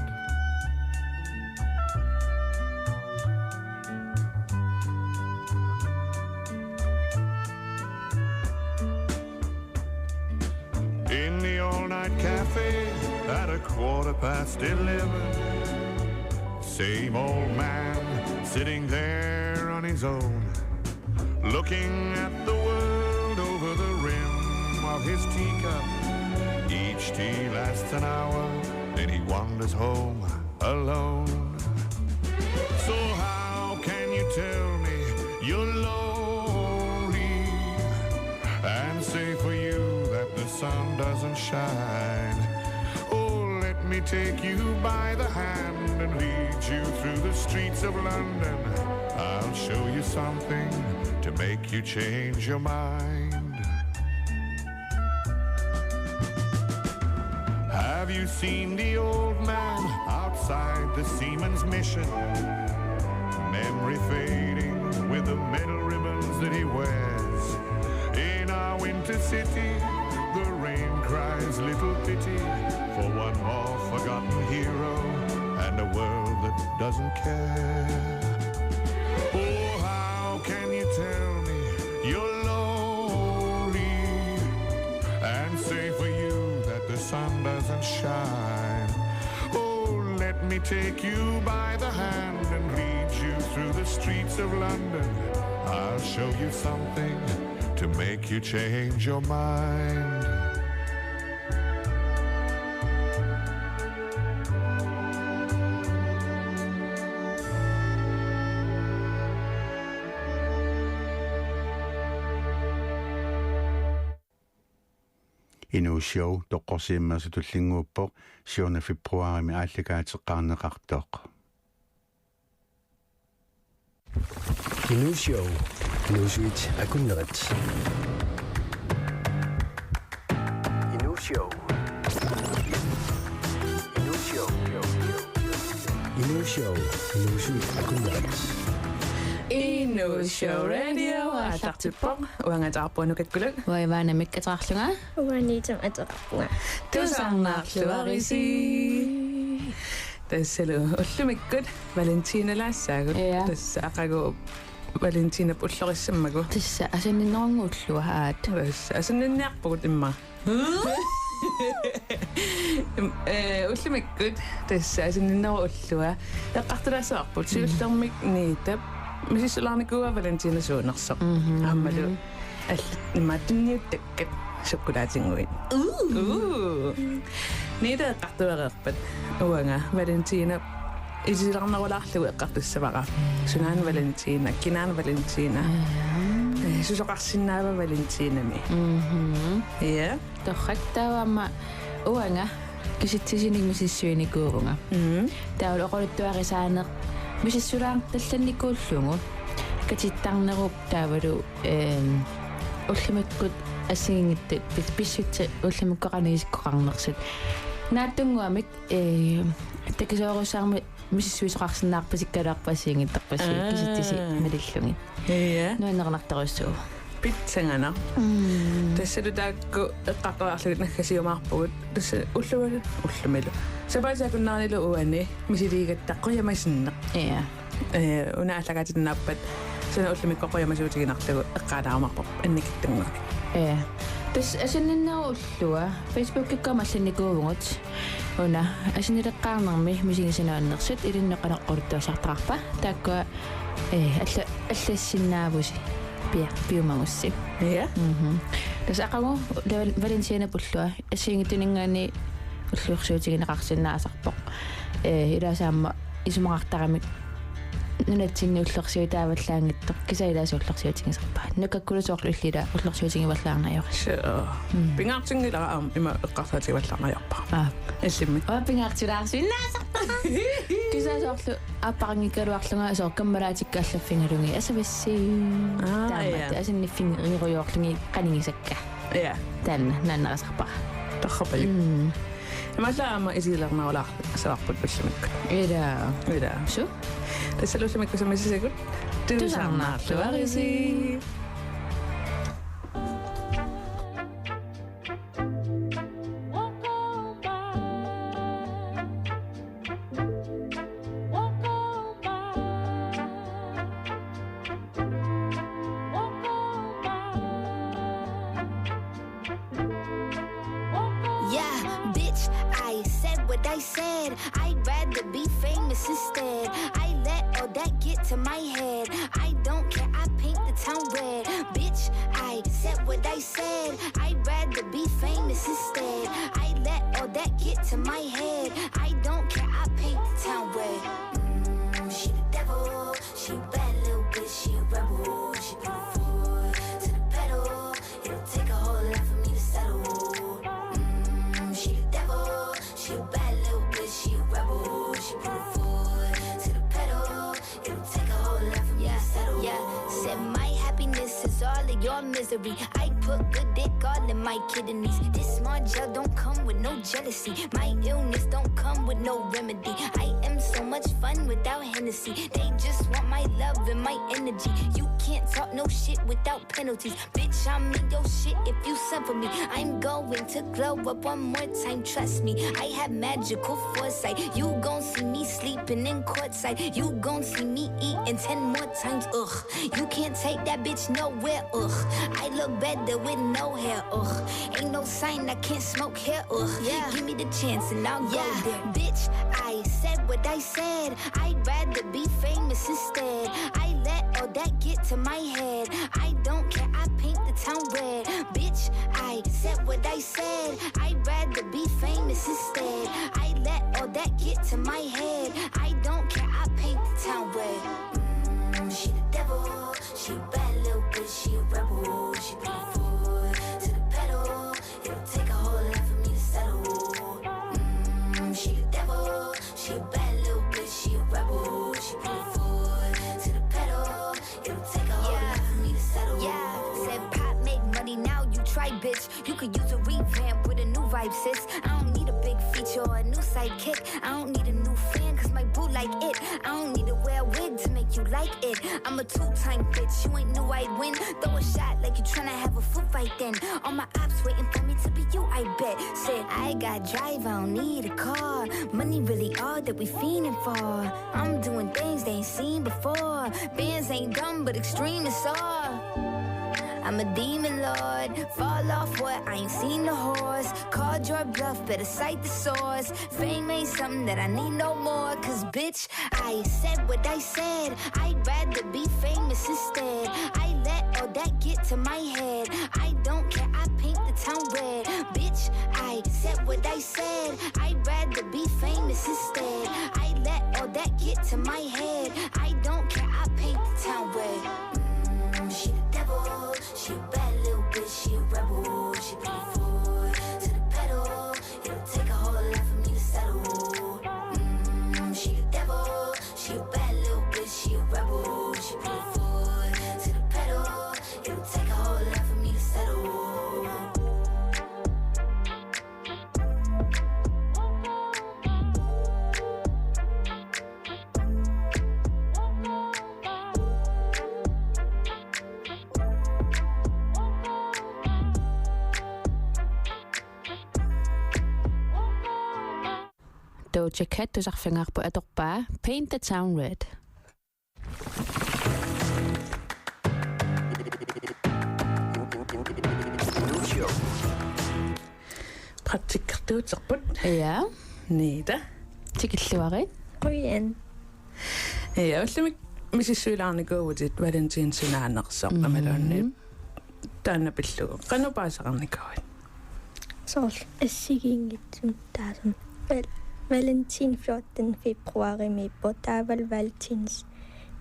In the all-night cafe at 11:15, same old man sitting there on his own, looking at the world over the rim of his teacup. Each tea lasts an hour, then he wanders home alone. So how can you tell me you're lonely and say for you that the sun doesn't shine? Oh, let me take you by the hand and lead you through the streets of London. I'll show you something to make you change your mind. Have you seen the old man outside the Seaman's Mission? Memory fading with the metal ribbons that he wears. In our winter city, the rain cries little pity for one more forgotten hero and a world that doesn't care. Oh, how can you tell me you're lonely and say for you that the sun doesn't shine? Oh, let me take you by the hand and lead you through the streets of London. I'll show you something to make you change your mind. Inu show toqqorsiimmersu tullinguuppoq siorna februarimi aallakaatiqqarneqartoq. Inu show inusuit akunnerit. Inu show. Inu show. Inu show inusuit akunnerit. Inu show radio aallartippoq uangatarpuanukat Uivana mikkatarlunga uaniitam ateqarpunga tusarnaarluarisi тассалу уллумиккут Валентина лаассаагут тасса акагу Валентина пуллориссаммагу тасса асанниннерангууллуаат тасса асаннинниарпугут имма уллумиккут тасса асанниннеру уллуа эққартулаасаарпут сиуллермик ниитап мисисулаарникуа Валентина суунерсоқ ааммалу иммаатинниуттаккат шокколаатингуит нида эққартулареерпат уанга Валентина исиларнерулаарлугу эққартуссавара сунаан Валентина кинаан Валентина сусоқарсинаава Валентинами я торрактаавама уанга киситсисиник мисиссуиникуувнга таулоқолуттуарисаанеқ мисиссулаан талланникууллугу катиттарнеруп таавалу уллимаккут ассигингиттат писсутта уллимаккоқаниисиккоқарнерсит нааттунгуамик такисоорусаарми миссуисоқарсинаарпасиккалаарпасиингиттарпассуи киситсиси малиллуги Iya. нуаннеқнартаруссуу Pitsangana. Tässä taakku eqqaqaarlugut nakkasiumaarpugut. Tässä ullumilu. Sapaasakunnaanilu uani misiliigattaqquyamasinneq. Iya. Unaallagatitnappat sana ullumikkoquyamasuutiginarlugu eqqaalaamarpoq annikittunga. Iya. Tässä asinninnarullua Facebook-ikkaamallannikuuvungut una asinileqqaarnermi misingisinaannersut ilinneqanaqquruttaasartarpa taakkua аллассиннаавуси пиумагусси Ja. Tässä aqagu Valenciana pullua ассиингитунингаани уллуерсуутигинеқарсинаасарпоқ илаасаама исумақартарамик нунатсинни уллерсуутааваллаангиттоқ кисаилаасууллерсуутигисарпаа нукаккулусоорлуллила уллерсуутигиваллаарнаёрис Pingaartingilaraam ima eqqarsaatigivallarnajarpa. Аллимми. Pingaartulаарsuinnaasarpa кисаасоорлу аппарангиккалуарлунга асоо каммалаатиккааллаффингалунги асавасси таамат асинниффингируйоорлунги qaningisakka Ja. таанна нааннерасарпара Tarrapaju. Imalaama isilarnaulaar asarput ullumikkut. Ida. Ida. Su? Tässä ullumikkut samisisekut. Tusarnaarluarisi. Yeah, bitch, I said what I said. I'd rather be famous instead. I let all that get to my head. I don't care, I paint the town red. Bitch, I said what I said. I'd rather be famous instead. I let all that get to my head. I don't care, I paint the town red. She the devil, she a bad little bitch, she a rebel. She put her foot to the pedal. It'll take a whole lot for me to settle. She the devil, she a bad little bitch, she a rebel. She put her foot to the pedal. It'll take a whole lot for me to settle. Yeah, said my happiness is all of your misery. I put good dick all in my kidneys. This small gel don't come with no jealousy. My illness don't come with no remedy. I am so much fun without Hennessy. They just want my love and my energy. You can't talk no shit without penalties. Bitch, I'm in your shit if you send for me. I'm going to glow up one more time, trust me. I have magical foresight. You gon' see me sleeping in courtside. You gon' see me eating 10 more times, ugh. You can't take that bitch nowhere, ugh. I look better with no hair, ugh. Ain't no sign I can't smoke here, ugh. Yeah. Give me the chance and I'll go there. Bitch, I said what I said. I'd rather be famous instead. I let all that get to my head. I don't care, I paint the town red. Bitch, I said what I said. I'd rather be famous instead. I let all that get to my head. I don't care, I paint the town red. She the devil, she a bad little bitch, she a rebel. She put her foot to the pedal. It'll take a whole lot for me to settle. She the devil, she a bad little bitch, she a rebel. She put her foot to the pedal. It'll take a whole lot for me to settle. Yeah, said pop make money now, you try bitch. You could use a revamp with a new vibe, sis. I don't need a big feature or a new sidekick. I don't need a new fan, cause my boo like it. I don't need to wear a wig to make you like it. I'm a two-time bitch, you ain't knew I'd win. Throw a shot like you tryna have a foot fight then. All my ops waiting for me to be you, I bet. Said I got drive, I don't need a car. Money really all that we fiending for. I'm doing things they ain't seen before. Bands ain't dumb, but extreme is all. I'm a demon lord, fall off what I ain't seen the horse. Called your bluff, better cite the source. Fame ain't something that I need no more. Cause bitch, I said what I said. I'd rather be famous instead. I let all that get to my head. I don't care, I paint the town red. Bitch, I said what I said. I'd rather be famous instead. I let all that get to my head. I don't care, I paint the town red. She the devil, she a bad little bitch, she a rebel. She put her foot to the pedal. It'll take a whole lot for me to settle. She the devil, she a bad little bitch, she a rebel. She put her foot to the pedal. It'll take a whole lot for me to settle. Doja Cat tusarfingaarpu atorpaa Paint the Town Red. Praktikkertuuterput. Ja. Niida. Tikilluarit. Quyen. Ja, ullimik misissuilaarnikuutit valentiinsunaanersoq amaluunni. Taanna pillugu. Qanupaasaqarnikuut. Sol assigiingitsum taasum. Valentin 14. februari mippo taaval valentins.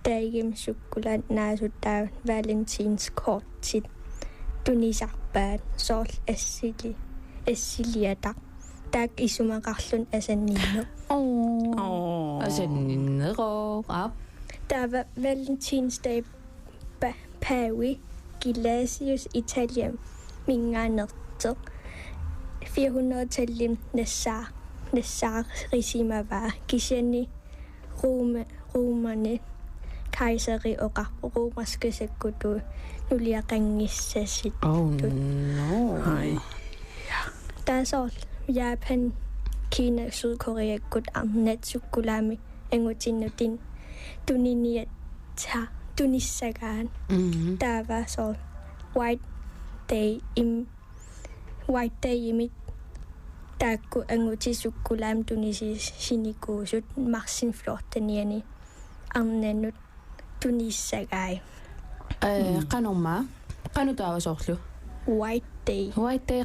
Daigim sukkulan naasuttaa valentins kortit. Tunisarpaat sol assiliata. Tak isumaqarlun asanninnu. Asanninneroo. Taava valentinsdag pavi Gilasius Italiam mingaanerteq 400-tallim nassar risimavaa kisiani ruumani kaiseri oqarpu ruumarske sakkutu nuliaqanngissassit. No. Hai. Taasol Japan Kina Sydkoreakkut amnatsukkulami angutinnutin tunissagaan taava sol White Day imit taakku angutisukkulam tunissinikuusut marsin 14 arnannut tunissagai. Qanorma qanu taavasorlu White Day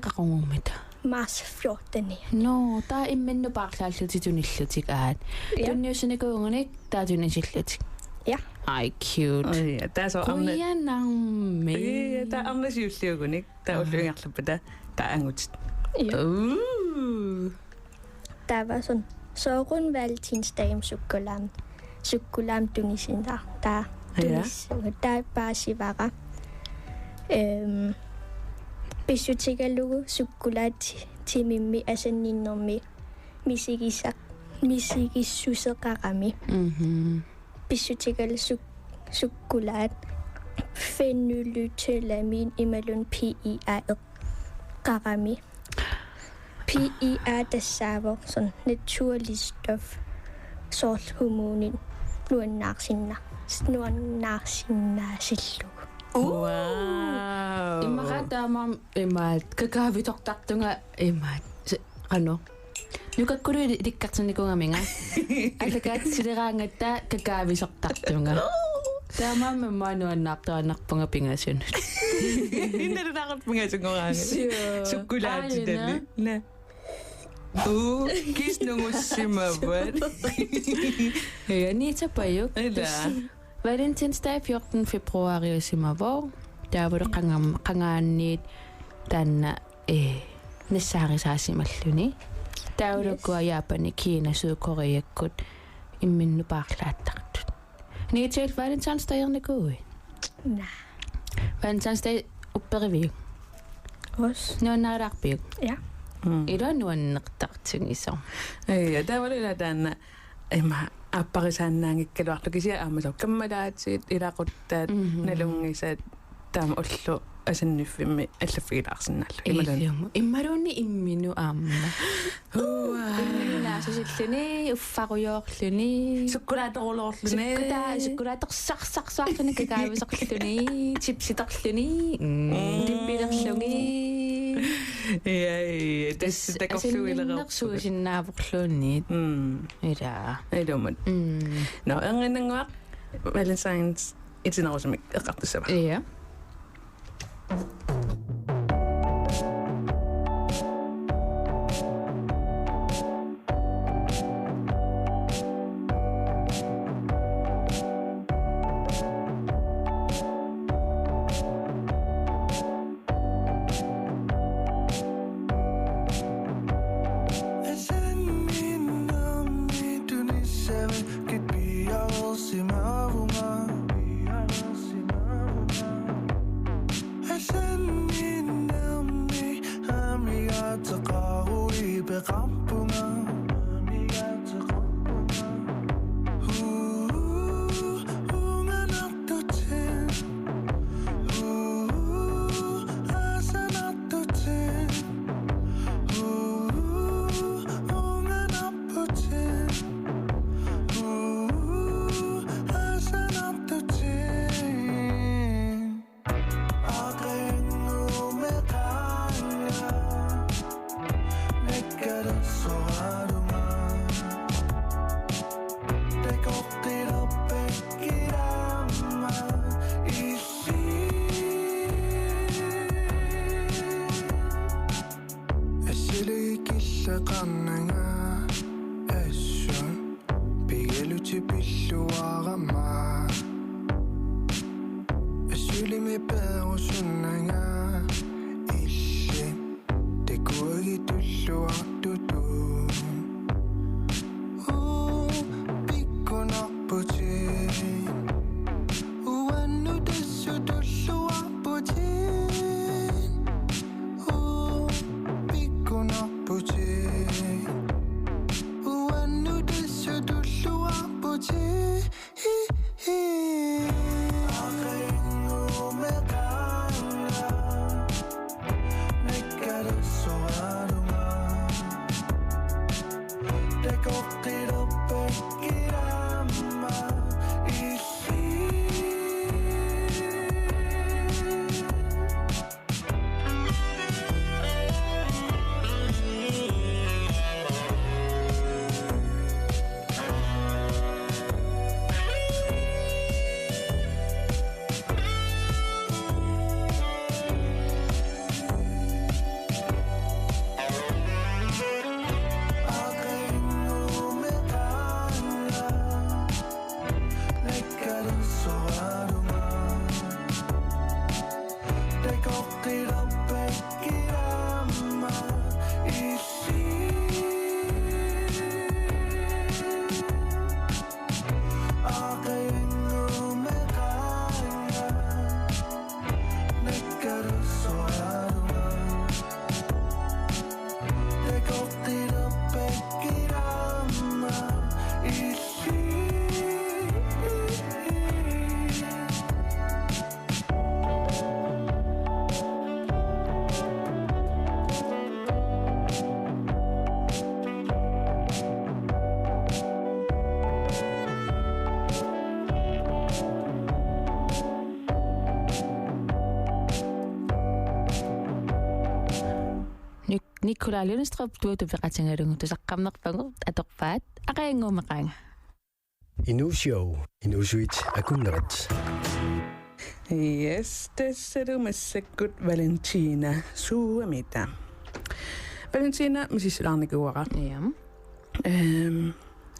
qaqorngumita Mars 14. No, taa immennu paarlaalluti tunillutik aat. Tunniusunikuungunik taa tunisillutik. Ja. Ai cute. Ja, taas on amne. Kuianarmi. Ja, taa amnasiulliugunik. Taa ulluingarlapata taa angut. Taava sun soorun valentinsdagen sukkulam tunisinda. Taa paasivara. Pissutigalugu sukkulaat timimmi asanninnermi misigissuseqarami. Pissutigal sukkulaat phenylethylamin imalun PEA qarami. PEA tassaavor sun naturlig stof sorthormonin nuannaarsinnasillu. Wow. Imaqataamam imaat kakaavitortartunga imaat qano nukakkulu ilikkartinikungaminga allakaat sileraangatta kakaavisortartunga taamam maanuannaartuannarpunga pingasunut innalunaaqarpungasungoraanga sukkulaatidalli na kisnungussimavat ja niitapayuk ila Valentine's Day 14. februari usimavor. Taavulu qangaanniit taanna nassaarisaasimalluni. Taavulukkua Jaapani, Kiina, Sydkoreakkut imminnu paarlaattaqtut. Niitil Valentine's Day ernikuui. Valentine's Day upperiviu. Os. Nuannaararpiu. Ja. Ila nuanneqtartungiso. Ja, taavulu ila taanna ima apparisaannaangikkaluarlukisia aammasaq kammalaatiit ilaquttaat nalungisat taama ullu asanniffimmi allaffigilaarsinnaallu imalun immalunni imminu aamma naasasilluni uffarujoorluni sukkulaatoruloorluni kakaavisoqluni chipsitorluni tippilerlungi ja tassitakorluilersuusinnaavurluunniit ila ilumut no anginanguaq Valentine's itinarusamik eqqartussama ja pretend Nikolaj Lundstrup, tuatupiqatangalungu tusaqqamnerpangu atorpaat aqaanguumeqaanga. Inushow, inusuit akunnerat. Yes, tässä on Valentina Suomita. Valentina, missä laanikuora? Ja.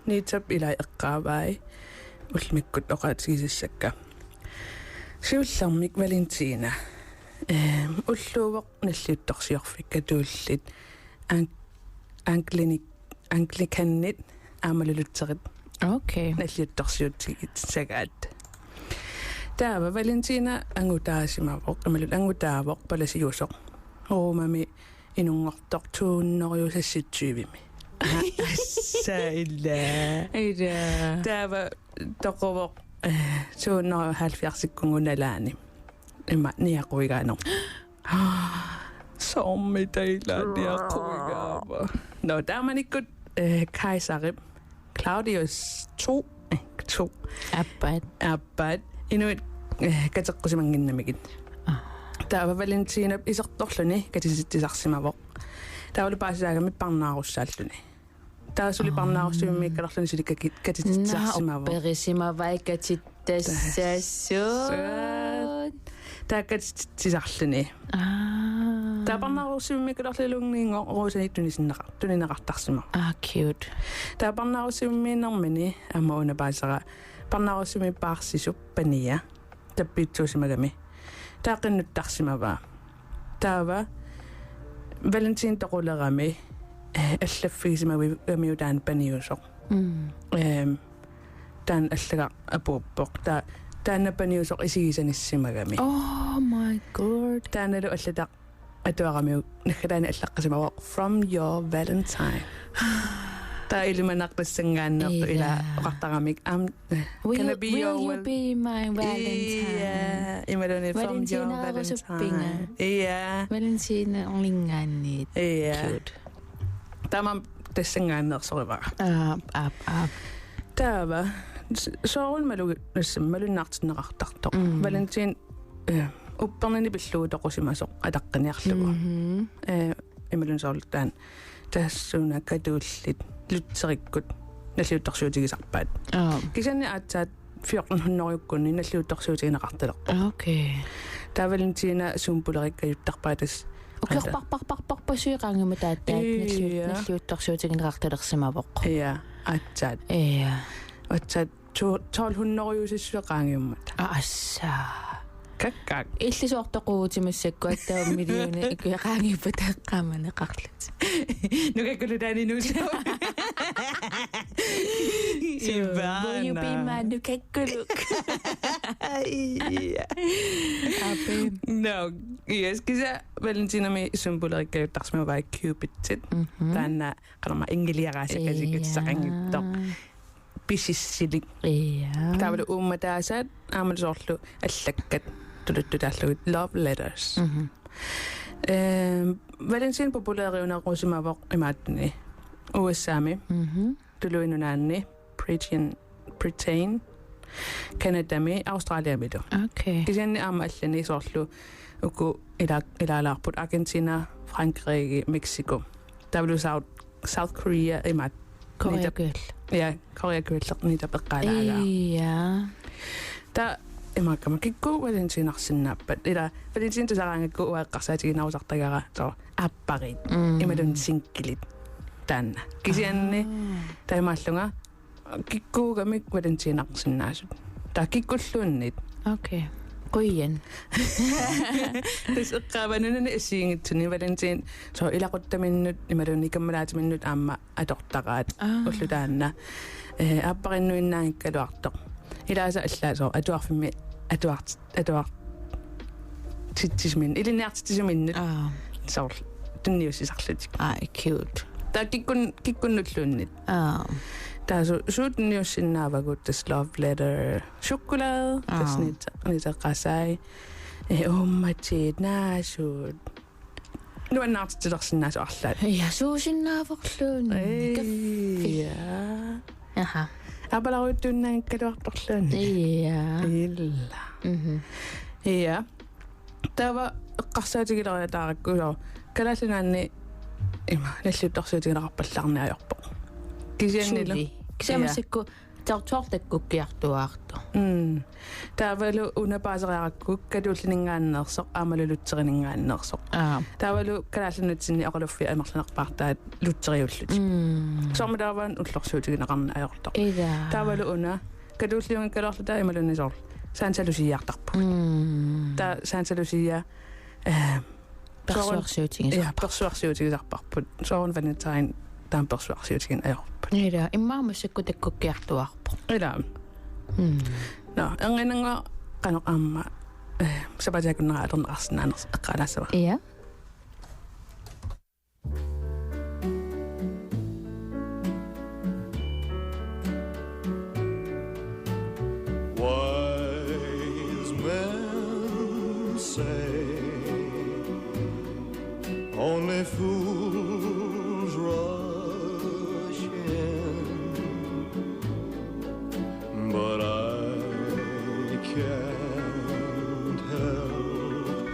Niitä ila iqqaavai. Ulmikkut oqatsigisakka. Siullarmik Valentina. Ulluuvoq nalliuttorsiorfikka tuullit Anglikannit aamalulutserit. Okay. Nalliuttorsiutsigit sagaat. Taava Valentina angutaasimaavoq amalut angutaavoq palasiusoq. Oomami inungortortuunnorjuusassitsuyvimi. Sailla. Ida. Taava toqovoq suunnerhalfiarsikkungunalaani. Emma niaquigaano. Sommi teillä niaquigaava. No taamanikut kaisarip Claudius 2. Appat. Inuit kateqqosimanginnamikit. Taava Valentina isertorluni katisittisarsimavoq. Taava oli paasisaagami parnaarussaaluni. Taava suli parnaarussuumi kalorluni suli katisittisarsimavoq. Perisima vaikatittassassut. Taakatisarluni. Taava parnaarussumi kalorlulungiingo ruusanit tuninaqartarsima. Cute. Taava parnaarussumi nermini amma una paasara parnaarussumi paarsisup pania. Tappitsuusimagami. Taaqinnuttaarsimavaa. Taava Valentin toqulerami allaffiisimawi gamiutaan paniusoq. Taan allaga apuuppoq. Taanna paniusoq isigisanissimagami. Oh my god. Taanalu allataq atuaramiu nakalaana allaqqasimavoq from your Valentine. Ta ilmanaqtassangaannertu ila oqartaramik Will you be my Valentine? Yeah, imaluni from your Valentine. Yeah. Valentina onlingaanniit. Yeah. Cute. Tamam tassangaannersoriva. Up. Taava soorul malunnaartinneqartartoq. Valentin uppernani pilluutoqusimasoq ataqqiniarlugu. Imalun soorultaan тассуна катууллит лутсериkkut наллиутторсуутигисарпаат кисанни аатсаат 1400 наллиутторсуутигинеқарталерпа окей тавалентина сумпулерик аюттарпаатас укерпарпарпарпарпасуиқаангама тааттаат наллиутторсуутигинеқарталерсимавоқ я аатсаат атсаат 1200 юусиссуеқаангиуммат ассаа каккак иллисуортоқуутимассакку аттаа миллиони икуяқаангиппа тааққааманеқарлут нукаккулутаани нуусаа Will you be my nukakkuluk? No, yes, kisa Valentina me symbolerik tarsma vai Cupid tanna qanama ingiliaraasakasik saqangitto pisissili tavlu ummataasat aamalsorlu allakkat tuluttutaallugut love letters Valentina populaariunequsumavoq imaatni USAmi tuluinunaanni Britain Canadami Australiami lu okay kisanni aama allani sorlu uku ilaalаарput Argentina Frankrig Mexico tavlu South Korea imaat Korea girl ja Korea girl niita peqqaalaala ja ta imaakama kikku Valentinarsinnappat ila Valentin tasaraangakku uaqqarsaatiginarusartagara so apparit imalun sinkilit taanna kisianni taimaallunga kikkuugamik Valentinarsinnaasut ta kikkulluunnit okay qoyan tasqaavanunani assiingitsuni Valentin so ilaquttaminnut imalunni kammalaatiminnut aamma atortaqaat ullutaanna apparinnuinnaangikkaluartoq ilaasa allaaso atuarfimmi atuart titsismin iliniartitsiminnut so tunniussisarlutik cute ta kikkunnulluunnit taasu suutniussinnaavagut tas love letter chokolade tas nita qasai ummatit naasut nuannaartitlersinnaasu arlaat ja suusinnaavoqluun ja aha apalaruuttuunnaangikkaluartorluun ja illa ja tava eqqarsaatigileria taarakkuso kalaallunaanni ima nalluttorsuutigilerarpallarniajorpo kisiannilo kisamassakku tartuartakkukkiartuaartu taavalu unapaaseriarakku katuulliningaanneersoq aamalulutserinigaanneersoq taavalu kalaallunutsini oquluffi amerlanerpaartaat lutseriullut sormataavaan ullorsuutigineqarnaajortoq taavalu una katuulliungikkalorlutaa imalunnisorl saansalusiiartarpu ta saansalusiia persuarsiutigisarparput soorun Valentine taan persuarsiutigin ajorput ila immaamassakku takkukkiartuarpo ila no anginanga qanoqaamma sapatakunera alernerarsinaanerс eqqalaasava ja Wise men say only fools rush in, but I can't help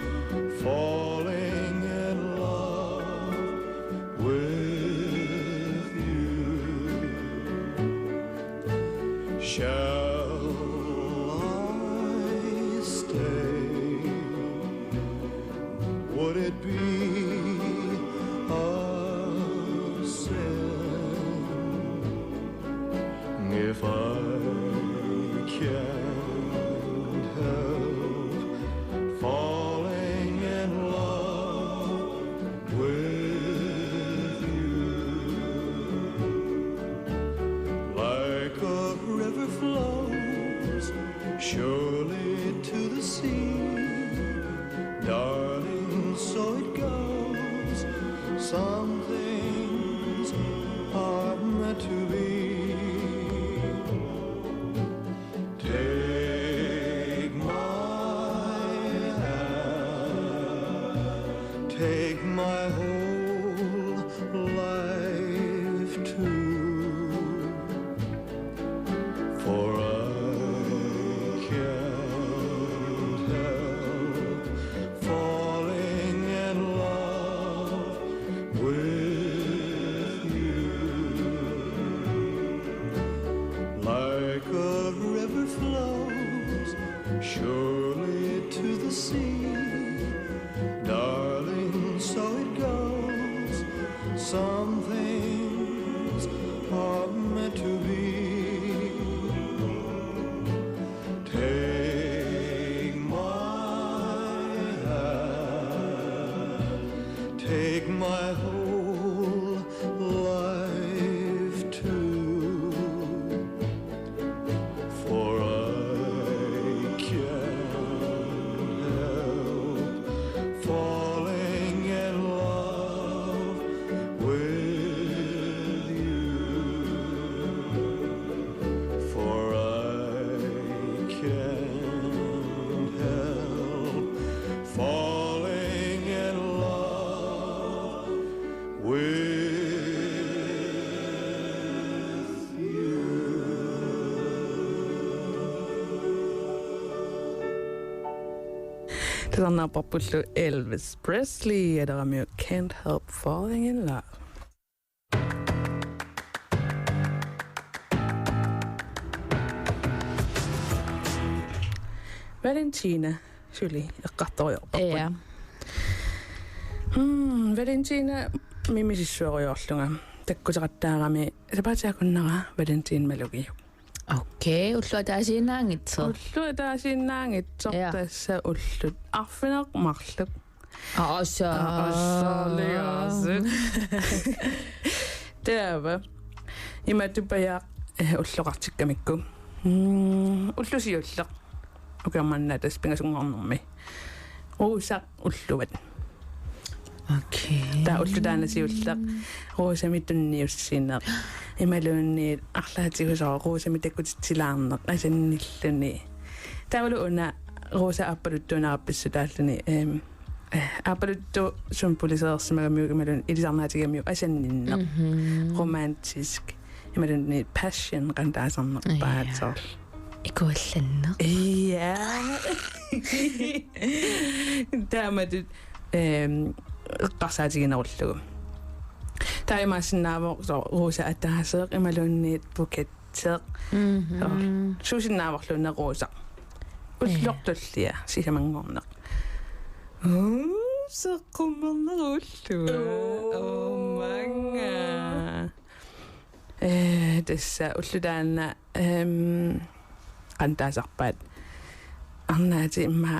falling in love with you. Shall I stay? Would it be if I can't help falling in love with you? Like a river flows surely to the sea, darling, so it goes. Some things are meant to be. Take things are meant to be. Take my hand, take my whole life too, for I can't help falling in love with you, for I can't help falling in love with Tätä on popullu Elvis Presley ja tämä on myös Can't Help Falling in Love. Valentina syli ja katsoi popullu. Ja. Valentina mimisissuori ollunga. Tekkusaqattaarami sapatakunnaqa Valentin melugi. Okei, ulluataa sinnaangitso. Ulluataa sinnaangitso tässä ullut affinak marluk. Asa liaset. Täävä. Imätypäjä ulluqartikkamikku. Ullusiullaq. Ukammanna taspingasunngornermi. Ruusa ulluvat. Okei. Tää ulludaana siullaq. Ruusamittunniussinaq. Imalunni arlaatiusoo ruusamitakutilaarneq asannilluni. Taalu una ruusa appaluttuunaarpissuutaalluni appaluttu sumpuliseersimagamiugimalun ilisarnaatigammiu asanninneq romantisk imalunni passion qantaasarneqpaatsoor ikuallanneq iya taamatut qarsaatiginarullugum taimaasinnaavo ruusa ataaseeq imalunniit buketseeq suusinnaavorlunne ruusa ullortullia sisamangorneq seqqummernerulluga manga tässä ulludaanna qantaasarpaat arnaati imma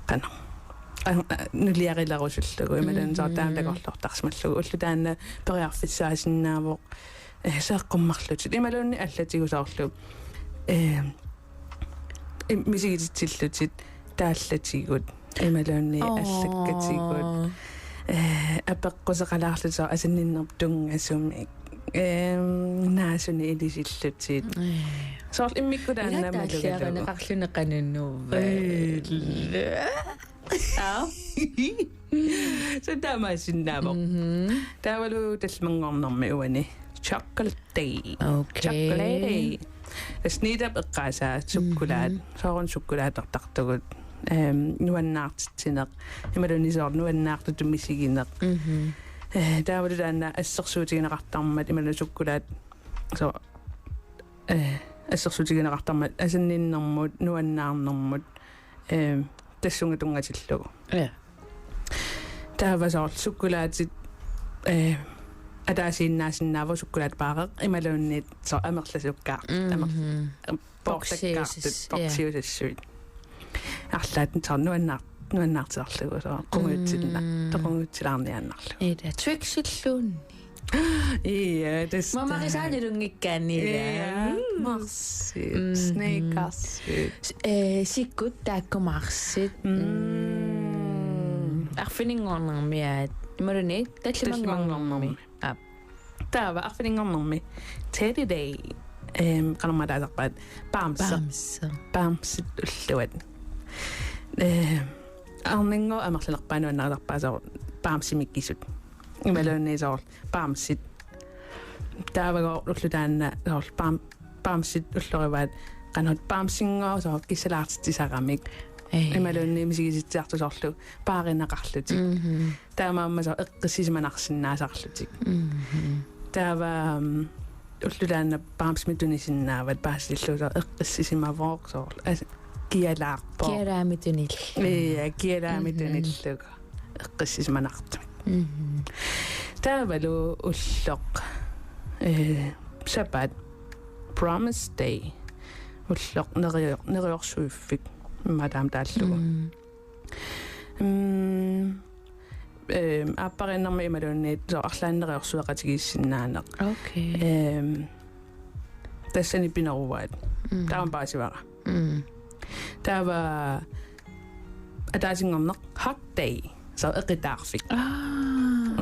qano nuliarilarusullugu imalan saartaan takorlortarsmallugu ulludaanna periarfissaasinnaavoq seeqqummarlutit imalunni allatigusaorlu misigititsillutit taallatigut imalunni allakkatigut apeqqusaqalaarlutaa asanninnerp tungasumik naasuni ilisилlutit soorl immikkudaanna malugalu qarluneqanunnuuva så taamaasinnaavoq taavalu tallmangornermi uani chocolate chocolate snidap eqqaasaa sukkulaat soorun sukkulaataqtartugut nuannaartitsineq imalunisoor nuannaartutu misigineq taavalu taanna assersuutigineqartarmat imalun sukkulaat so assersuutigineqartarmat asanninnermut nuannaarnermut tassungatungatillugu taavasoor sukkulaatit ataasiinnaasinnaavu sukkulaat paareq imalunniit so amerlasukkaa portakkaartut porsiusassuit арлаатан нуаннаартиарлугу соо qunguutsinna toqunguutsilaarniannarlu ida twixilluunni iya das mamarisaanilungikkaanniila marsit sneakersit sikkut taakkumarsit arfiningornermiaat imaluni tallimangornermi taava arfiningornermi Teddy Day qanermataasarpaat paamsit ulluat arningo amerlanerpaanuannaartarpaasoor paamsimikkisut imalunniisoor paamsit taavagoor ullutaanna soor paamsit ullorivaat qanut paamsingoo soor kissalaartitisaramik imalunni misigisitsiartusorlu paarinaqarlutik taamaamma soor eqqissisimanarsinnaasarlutik taava ullutaanna paamsmitunisinaavat paasilluusoo eqqissisimavorq soor kialaarpo kialaamitunil iya kialaamitunilluga eqqissisimanartumik Tavalu ulloq Shabbat Promise Day ulloq neriorsuiffik madam taallugu аппариннэрми ималуунниит со арлааннериорсуэқатигииссиннааneq тассани пинеруваат таам паасивара тава атаасингорнеq hot day so эқитаарфик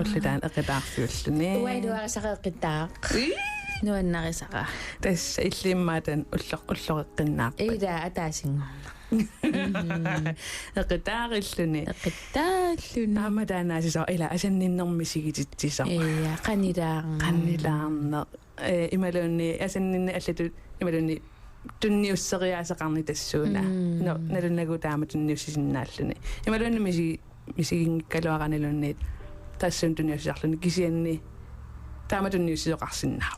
уллутаан эқитаарфиуллуни уайдуарисақеқитаақ нуаннарисаqa тасса иллиммаатан уллоққиннаақ ида атаасингорна эқитаариллуни амадаанааси со ила асанниннэрми сигититсисо ия qanilаарneq ималуунни асаннинна аллату ималуунни тунниуссериаасеқарни тассууна но налуннагу таама тунниуссисиннааллуни ималуунни мисигингкалуаранилунниит тассуун тунниуссисарлуни кисианни таама тунниуссисоқарсиннаа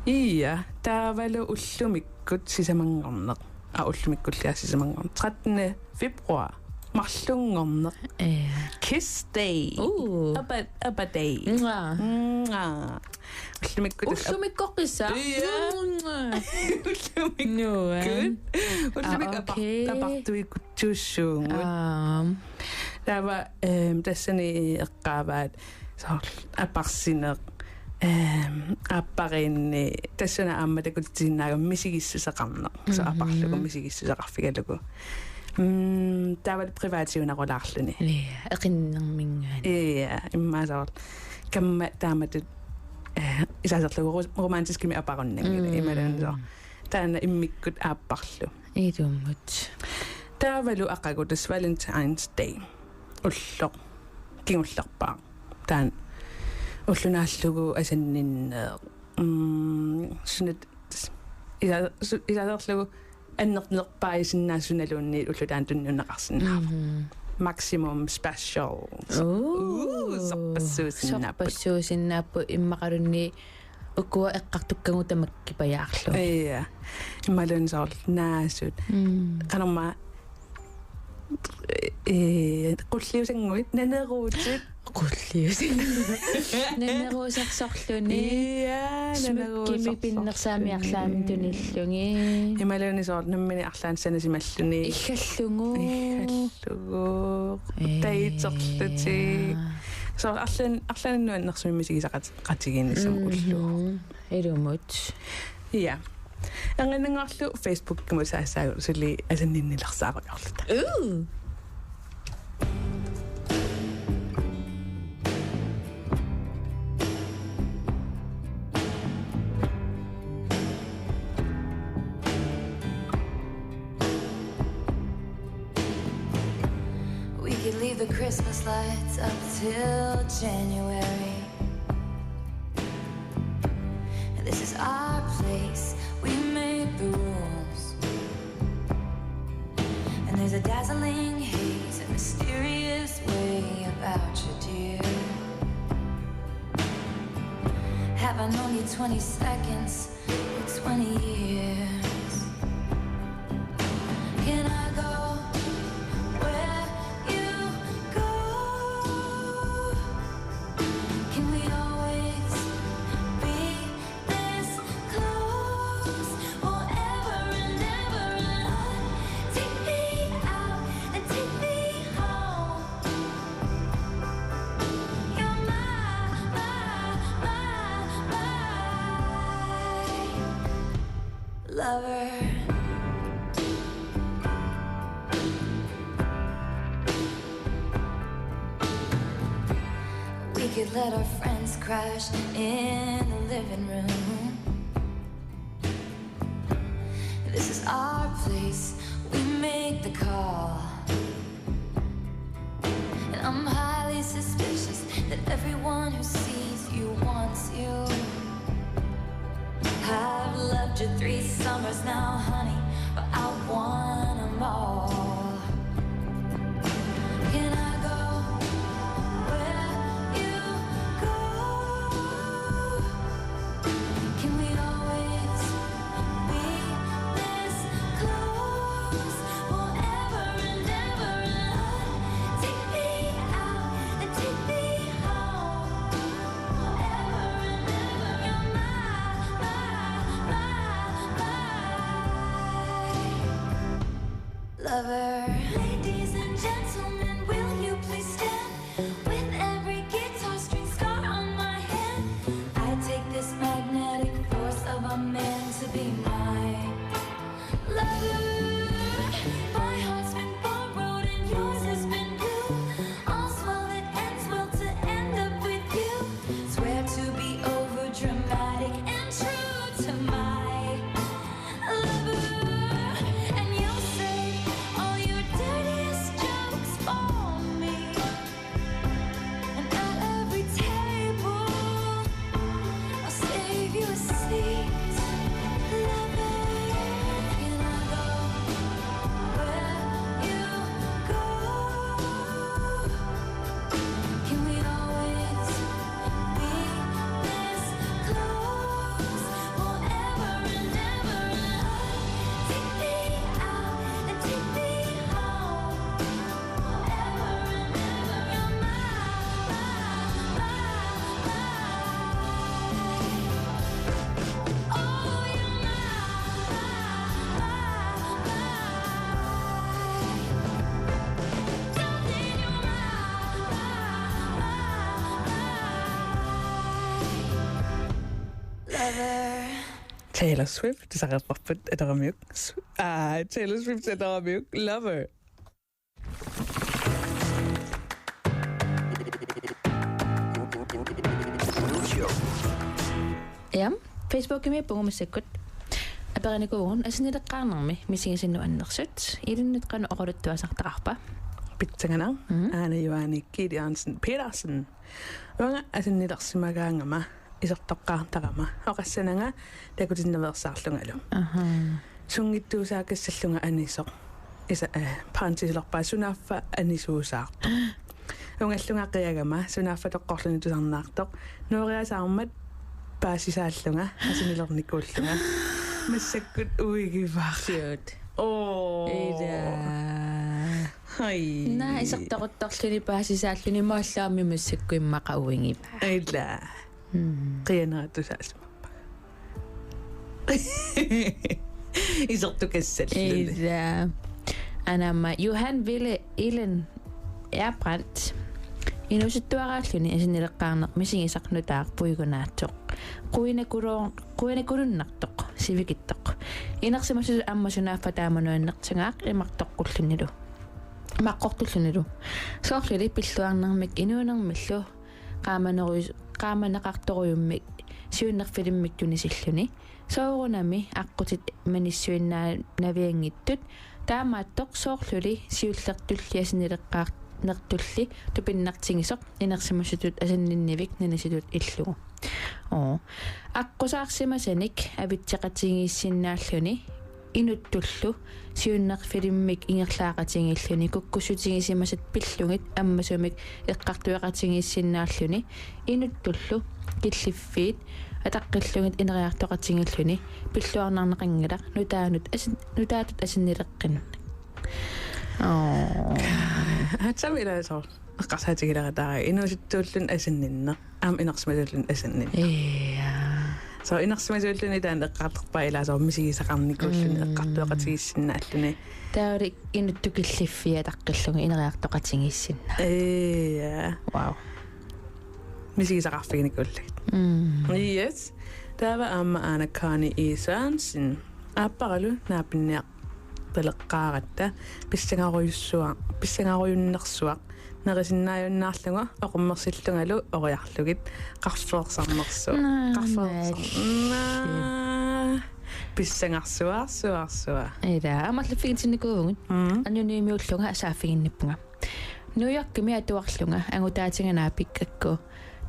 ия таавалу уллумиккут сисамангорнеq уллумиккуллиа сисамангорнеq 13. февруар марлунгорнеq Kiss Day Abba Day уллумиккоққиса уллумикапартуикутсууссуунгут тава тассани эққааваат апарсинеқ аппаринни тассана аамматакутсиннаага мисигиссусеқарнеq со апарлугу мисигиссусеқарфигалугу тавал приватиунарулаарлуни эқиннэрмингаани иммаасаар камма тааматут исаасерлугу романтискими апаруннангили ималаансо таана иммиккут ааппарлу идуммут тавалу ақагутас Valentine's Day уллоқ кингуллерпаа таан уллунааллугу асанниннеэ сунат исаасерлугу аннернерпаисиннаасуналуунни уллутаан туннунеқарсинаа maximum special сорпассуусиннааппу иммақалунни уккуа эққартуккагу тамаккипаяарлу ия ималунсоор наасут канарма qulliusangguit naneruutut нанерусарсорлуни нанерусарсорлуни пиннерсаамиарлаами туниллунги ималуунисоор наммини арлаансанасималлуни иггаллугу таитсерлути so арлааннуаннэрсуми мисигисақатигииннссам уллу элумут ja ангиннгаарлу Facebook кимусаассаагу сули асанниннилэрсаавакарлута We could leave the Christmas lights up till January. This is our place, we make the rules. And there's a dazzling haze, a mysterious way about you, dear. Have I known you 20 seconds or 20 years? Can I go where you go? Can we always be this close forever and ever and on? Take me out and take me home. You're my lover. We could let our friends crash in the living room. This is our place, we make the call. And I'm highly suspicious that everyone who sees you wants you. I've loved you 3 summers now, honey, but I want them all. Can I go where you go? Can we always be this close forever and ever and on? Take me out and take me home. lover. Taylor Swift, det sagde jeg at der er mjøk. Taylor Swift, at der er mjøk. Lover. Ja, Facebook me pungu misekut. Aperane ko on asinida qaanarmi misingisinnu annersut. Ilunnet qanu oqoruttuasartaqarpa. Pitsangana. Ana Johanni Kidi Hansen Petersen. Wanga asinnidarsimagaangama isartoqqaartaqama. Oqassananga takutinnaversaarlungalu. Sungittuusaakassallunga anisoq. Isa parantisilorpaa sunaaffa anisuusaartoq. Ungallungaqiagama sunaaffa toqqorluni tusarnaartoq. Nuoriasaarmat paasisaallunga asinilornikuullunga. Massakkut uigivaarsiut. Ida. Hai. Na isartoquttorluni paasisaalluni maallaami massakku immaqauingipa. Ila. Qiyaneratusaalsumappa. Isartukassalluni. Ida. Anamma Johan Ville Ellen Erbrandt. Inusittuaraalluni asinileqqaarneq misingisarnutaaq puigunaatsoq. Quinakurunnartoq sivikittoq. Inersimasu ammasunaafa taamanuannertingaaq imartoqqulluниlu. Maqqortullunilu. Soorluli pilluarnermik inuunermillu qaamanaqartoriummik siunnerfilimmik tunisilluni. Soorunami aqqutit manissuinnaa naviangittut taamaattoq soorluli siullertulli asinileqqaar nertulli tupinnartingisoq inersimasutut asanninnivik nanisitut illugu. Aqusaarsimasanik avitseqatingiissinnaalluni inuttullu siunnerfilimmik ingerlaaqatingilluni kukkusutingisimasat pillungit ammasumik eqqartueqatingiissinnaalluni inuttullu killiffiit ataqqillungit ineriartoqatingilluni pilluarnarneqangalaq nutaatut asinnileqqin. Hatsam ila så. Qasaatigilaratara inusittuullun asinninne. Am inersmasullun asinnin. So inersmasullun itaan eqqarterpa ila so misigisaqarnikuullun eqqartueqatigissinnaalluni. Tauri inuttukilliffi ataqqillunga ineriartoqatingiissinna. Wow. Misigisaqarfiginikuullut. Yes. Tava amma Anna-Kani Isönsen. Apparalu naapinniaq peleqqaaratta pissangaruyunnersuaq nerisinnaajunnaarlugu oqummersillungalu oriarlugit qarfeersarnersuaq pissangarsuarsuarsua ila amallaffigintinnikuvungut anuniimiullunga asaafiginnippunga New York mi atuarlunga angutaatinganaapikakku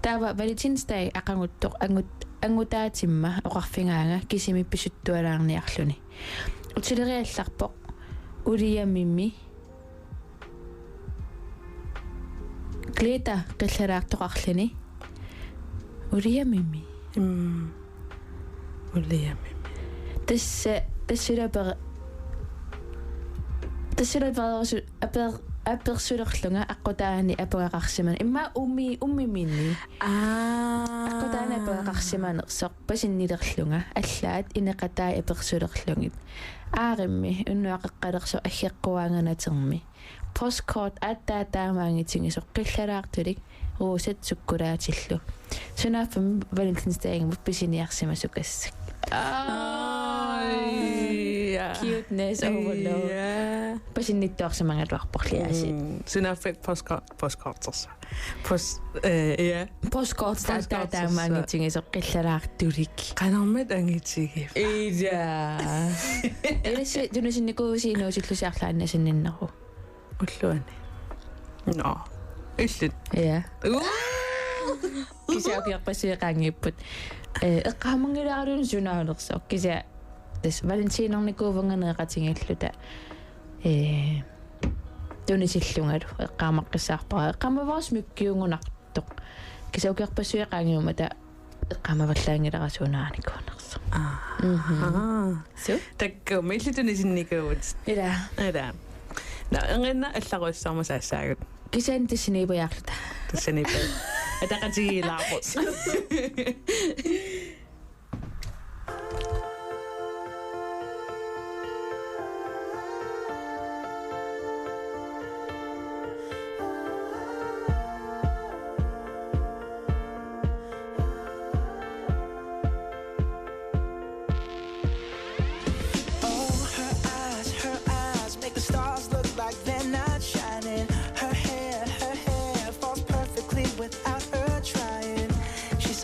taava Valentine's Day aqanguttoq angutaatimma oqarfingaanga kisimippisuttualaarniarluni utsileriallarpoq uliamimmi Kleta qillaraartoqarluni uliamimmi uliamimmi tassilaperasu apersulerlunga aqqutaani apagaqarsiman imma ummiminni aqqutaani apagaqarsimanersoq pasinnilerlunga allaat ineqataa apersulerlungit aarimmi unnuaqeqqalerso aggeqquaanganatermi postcard attaataamaangitingisoq qillaraartulik ruusat sukkulaatillu sunaafam Valentine's Day pisiniarsimasukassak cuteness overload pasinnittuarsimangaluarporliaasit sunaafik postcards postcards taataamaangitingisoq qillaraartulik qanarmat angitsigif elisi tunusinnikuusiinuusillusiarlaannasinninneru ulluani no illit kisiaqiarpasiiqaangiipput eqqaamangilaaruun sunaalersoq kisia tas valentiinernikuuvanganeeqatingilluta tunisillungalu eqqaamaqqissaarpara eqqaamavaas mukkiungunartoq kisiaqiarpasiiqaangiumata eqqaamavallaangilerasuunaanikuunerso so takku millitunisинникуут ила на engena allaruissarmasaassaagut kisan tissiniipajaarluta tissiniipa ataqatigilaarput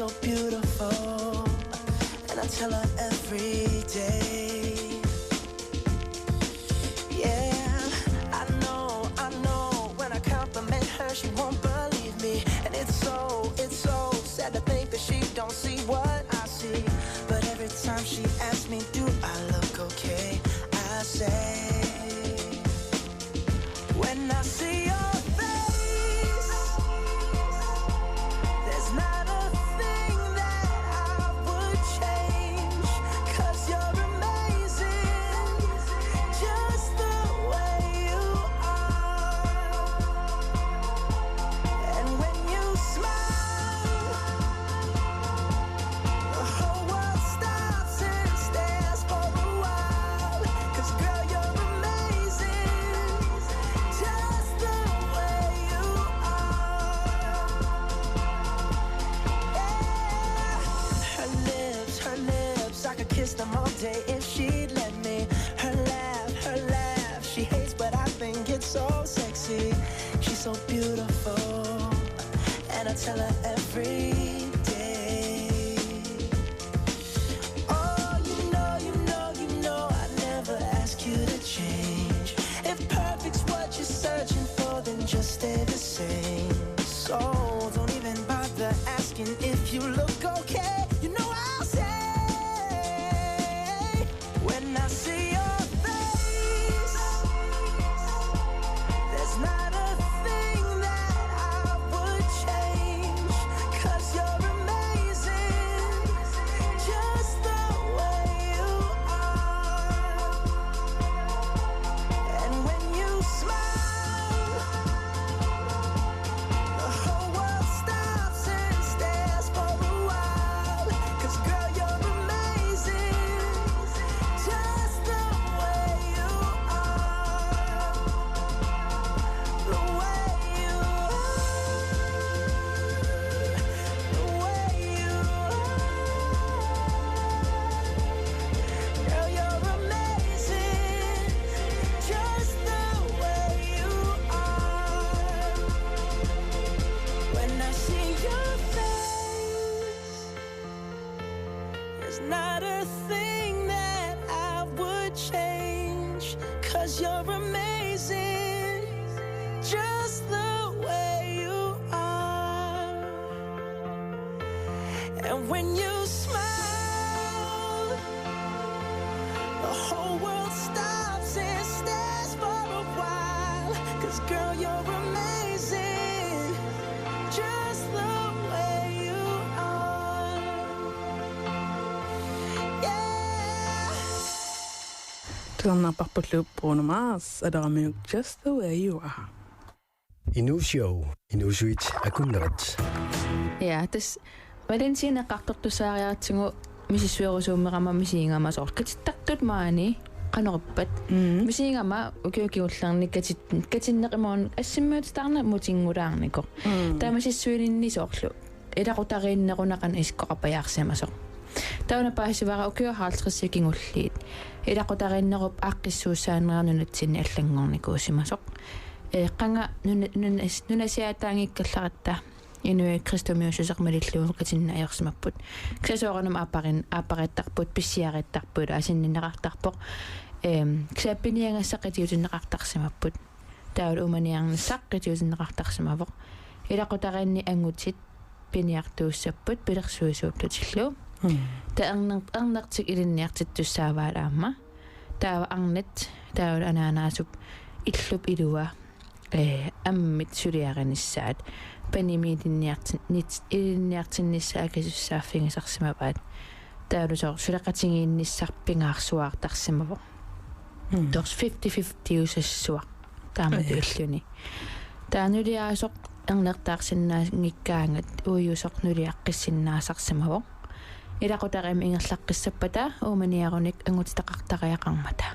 so beautiful, and I tell her every day. Yeah, I know, when I compliment her, she won't believe me. And it's so sad to think that she don't see what I see. But every time she asks me, do I look okay? I say, when I see your face, there's not a thing that I would change. 'Cause you're amazing, just the way you are. And when you smile, the whole world stops and stares for a while. 'Cause girl, you're amazing, just the way you are. Yeah. Her lips, I could kiss them all day if she'd let me. Her laugh, she hates but I think it's so sexy. She's so beautiful, and I tell her every day. Oh, you know, I never ask you to change. If perfect's what you're searching for, then just stay the same. So don't even bother asking if you look okay. You know I'll say, when I see your face, there's not a thing that I would change. 'Cause you're amazing, just the way you are. And when you smile, the whole world stops and stares for a while. 'Cause girl, you're amazing, just the way you are. The way you are. The way you are. Girl, you're amazing, just the way you are. When I see your face, there's not a thing that I would change. 'Cause you're amazing, just the way you are. And when you smile, the whole world stops and stares for a while. 'Cause girl, you're amazing, just the way you are. Yeah. Tulannaparpullu Bruno Mars adaramiuk Just the Way You Are. Inushow, inusuit akunnerat. Ja, tas Valentina qartortusaariartigu misissuerusuummeqama misiingama soorkatittaqtut maani qanorippat misiingama ukiukigullarni katinneqimuun assimmuutitarna mutingulaarniko taamasissuilinni soorlu ilaqutariinnequnaqan iskoqapajaarsimasoq tauna paasivara ukiuhaarlqissakingulliit ilaqutariinnerup aaqqissuussaanerarnunatsinni allangornikuusimasoq qanga nunasiataangikkallarattaa inui kristomiususermalilluun katinna ajersimapput ksasooranam aaparittarput pissiarittarput asinninneqartarpoq ksaappiniangassaqitiutinneqartarsimapput taul umaniarnissaqqitiutinneqartarsimavoq ilaqutariinni angutit piniartuussapput pilersuisuuplutilluu taernertik ilinniartittussaavaalaamma taava arnat taul anaanaasup illup ilua ammit suliarinnissaat panimiilinniartinnissaakasussaafingisarsimapaat taalusoor suleqatingiinnissarpingaarsuaartarsimavoq tors 50-50 usassuaq taamatuilluni taanuliaasoq ernertaarsinnaangikkaangat uuyusoq nuliaqqissinnaasarsimavoq ilaqutarim ingerlaqqissappataa uumaniarunik angutitaqartariaqarmata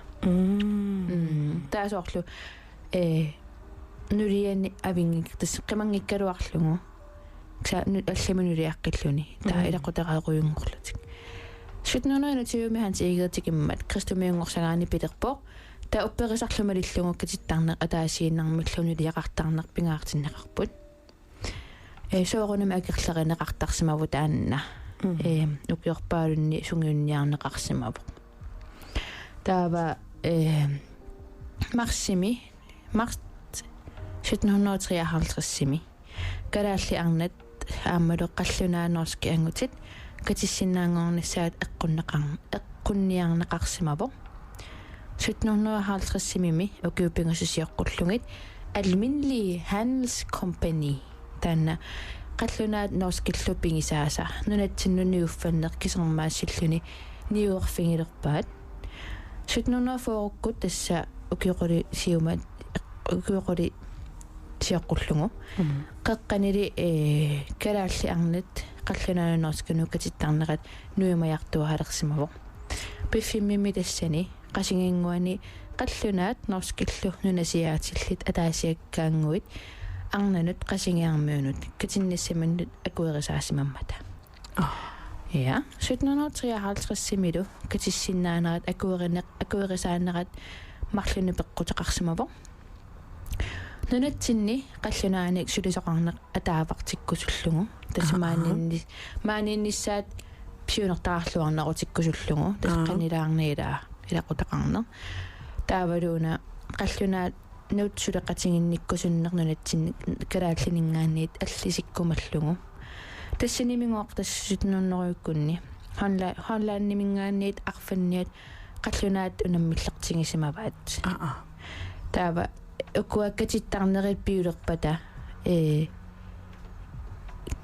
taasoorlu nuliani avingik tasqimangikkaluarlugu ksa allimanuliaqqilluni taa ilaqutaqaaquyungorlutik Skitnunaanatiumi hans eegatikimmat kristumiungorsangaani piterpoq taa upperisarlumalillungukatittarneq ataasiinnermilluniliaqartarnerpingaartinneqarput соорунами акерлеринеқартарсимаву таанна укиорпаалунни сунгиунниарнеқарсимаву таава марсими марс 1753 калаалли арнат ааммалоққаллунааноорски ангутит катиссиннаангорнissaat эққунниарнеқарсимаву 1753 укиупингусисиоққуллугит almindelige handelskompagni таана қаллунаат норскиллуппигисааса нунатсиннуниуффаннеқ кисермаассиллуни ниуерфингилерпаат 1740-кут тасса укиоқули сиумат укиоқули сиоққуллугу қеққанили калаалли арнат қаллунаанерскуну катиттарнерат нуимаяртуахалерсимаву пиффиммими тассани qasingingguani qallunaat norskillu nunasiaatillит атаасиаккаангуит арнанут qasинgiarmuunut катиннассаманнут акуерисаасимаммата я 1753 катиссиннаанерат акуерисаанерат марлуни пеққутеқарсимаву нунатсинни қаллунааник сулисоқарнеқ атаавартиккусуллугу тассамаанинниссаат пиунертаарлуарнерутиккусуллугу тасқанилаарниилаа илақутақарнер таавалуна қаллунаат нуутсулеқатингинниккусуннернунатсинни калааллинингаанниит аллисиккумаллугу тассанимингоқ тассутнуннеруйуккунни ханлааннимингаанниит арфанниат қаллунаат унаммиллертингисимаваат таава укуаккатиттарнерит пиулерпата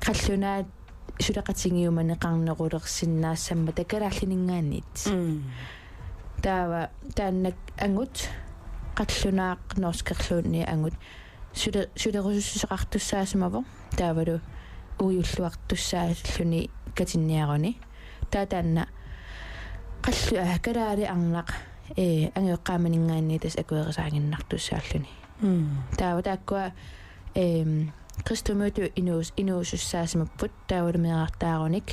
қаллунаат сулеқатингиуманеқарнерулерсиннаассамма такалааллинингаанниит таава тааннак ангут қаллунаақ норскерлуунни ангут сулерусусеқартуссаасимаво таавалу уйуллуартуссааллуни катинниаруни таатаанна қаллу калаали арнақ ангеққааманингаанни тас акуерисаангиннартуссааллуни таава тааккуа кристомиуту инуусуссаасимаппут таавалумеэартааруник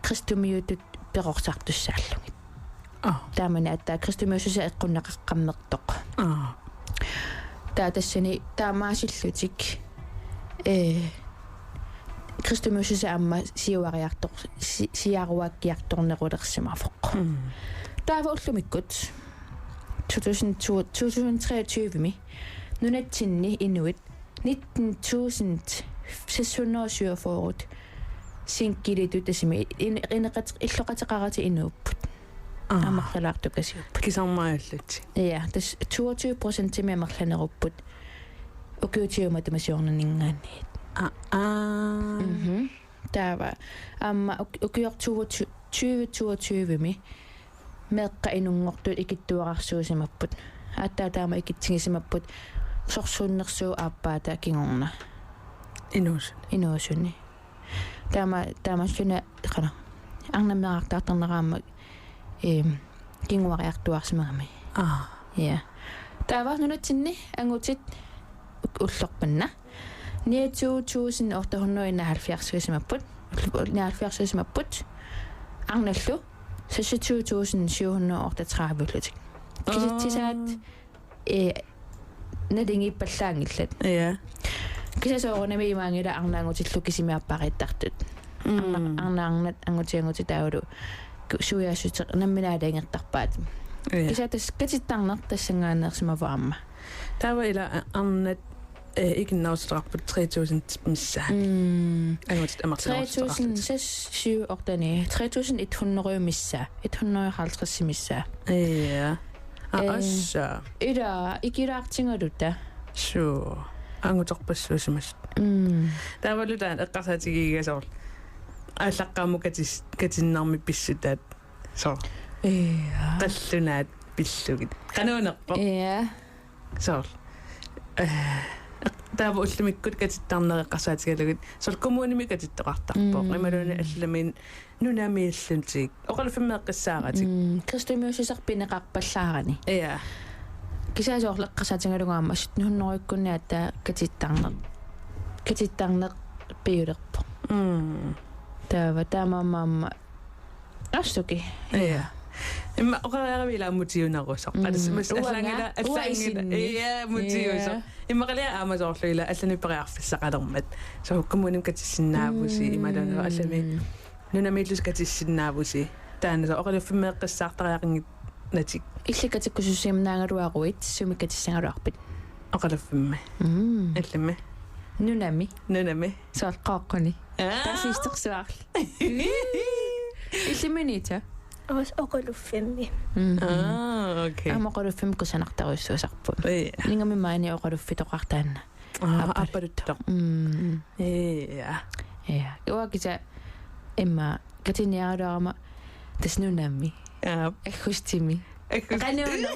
кристомиутут перорсартуссааллугит таамани аттаа кристомиусуса эққуннеқаққаммертоқ таатассани таамаасиллутик кристомиусуса амма сиаруаккиарторнерулерсимафоқ таава уллумиккут 2023 нунатсинни инуит 19.647 синкилиту тасими иллоқатеқарати инууппут амерлалаартукасиуппут кисармааллати я тас 22% тими амерланеруппут укиутиума тамасиорнингаанниит таава амма укиортугу 2022 ми меққа инунгортут икиттуарарсуусимаппут ааттаа таама икитсигисимаппут сорсууннерсуу ааппаата кингорна инуусуни таамассуна қана арнамеартаартарнераама кингуариартуарсимагами я таава нунатсинни ангутит уллорпанна 29.871 70 арналлу 26.738 киситсисаат надингиппаллаангиллат я кисасоорнами имаангила арнаангутиллу кисимиаппариттартут арнаарнат ангутиангути таавалу суяасутеқ намминаалаангертарпаат кисатас катиттарнер тассангаанерсимаваама таава ила арнат игиннаустрарпут 3000 мисса ангутит амарсинерстрарпут 3007 ортани 3100 мисса 150 мисса я асса ила икилаартингалута суу ангуторпассуусимас таавалутаан эққарсаатигигасоор ааллаққааму катиннарми писсутаат соо қаллунаат пиллугит кануунерпо соо таава уллумиккут катиттарнеэққарсаатигалугит соо коммуними катиттоқартарпоо ималуни алламин нунамииллунтиг оқалфиммеэққиссааратик кристомиусисарпинеқарпаллаарани я кисаасоорлеққарсаатингалугаама 1700-иккунниатта катиттарнеқ пиулерпо таава таамаамаама ассуки я Imma oqariarivila mutiunarusoq. Qalis allangila iya mutiusoq. Imma qalia amasorluila allani periarfissaqalermat. So kommunim katissinaavusi imalana allami nunamillus katissinaavusi. Taana so oqaluffimeeqqissaartariaqingit natik. Illikatikkusussimnaangaluaruit sumikkatissangaluarpit. Oqaluffimme. Allami. Nunami. Soalqaaqquni. Tasiisteqsuarl. Illiminita. Os oqaluffimmi. Okay. Amaqaluffim kusanartaruissuusarpu. Ningami maani oqaluffitoqartaanna. Apparutto. Ja. Uakisa imma katiniaruarama tasnunammi. Ekkustimi. Qanuunna.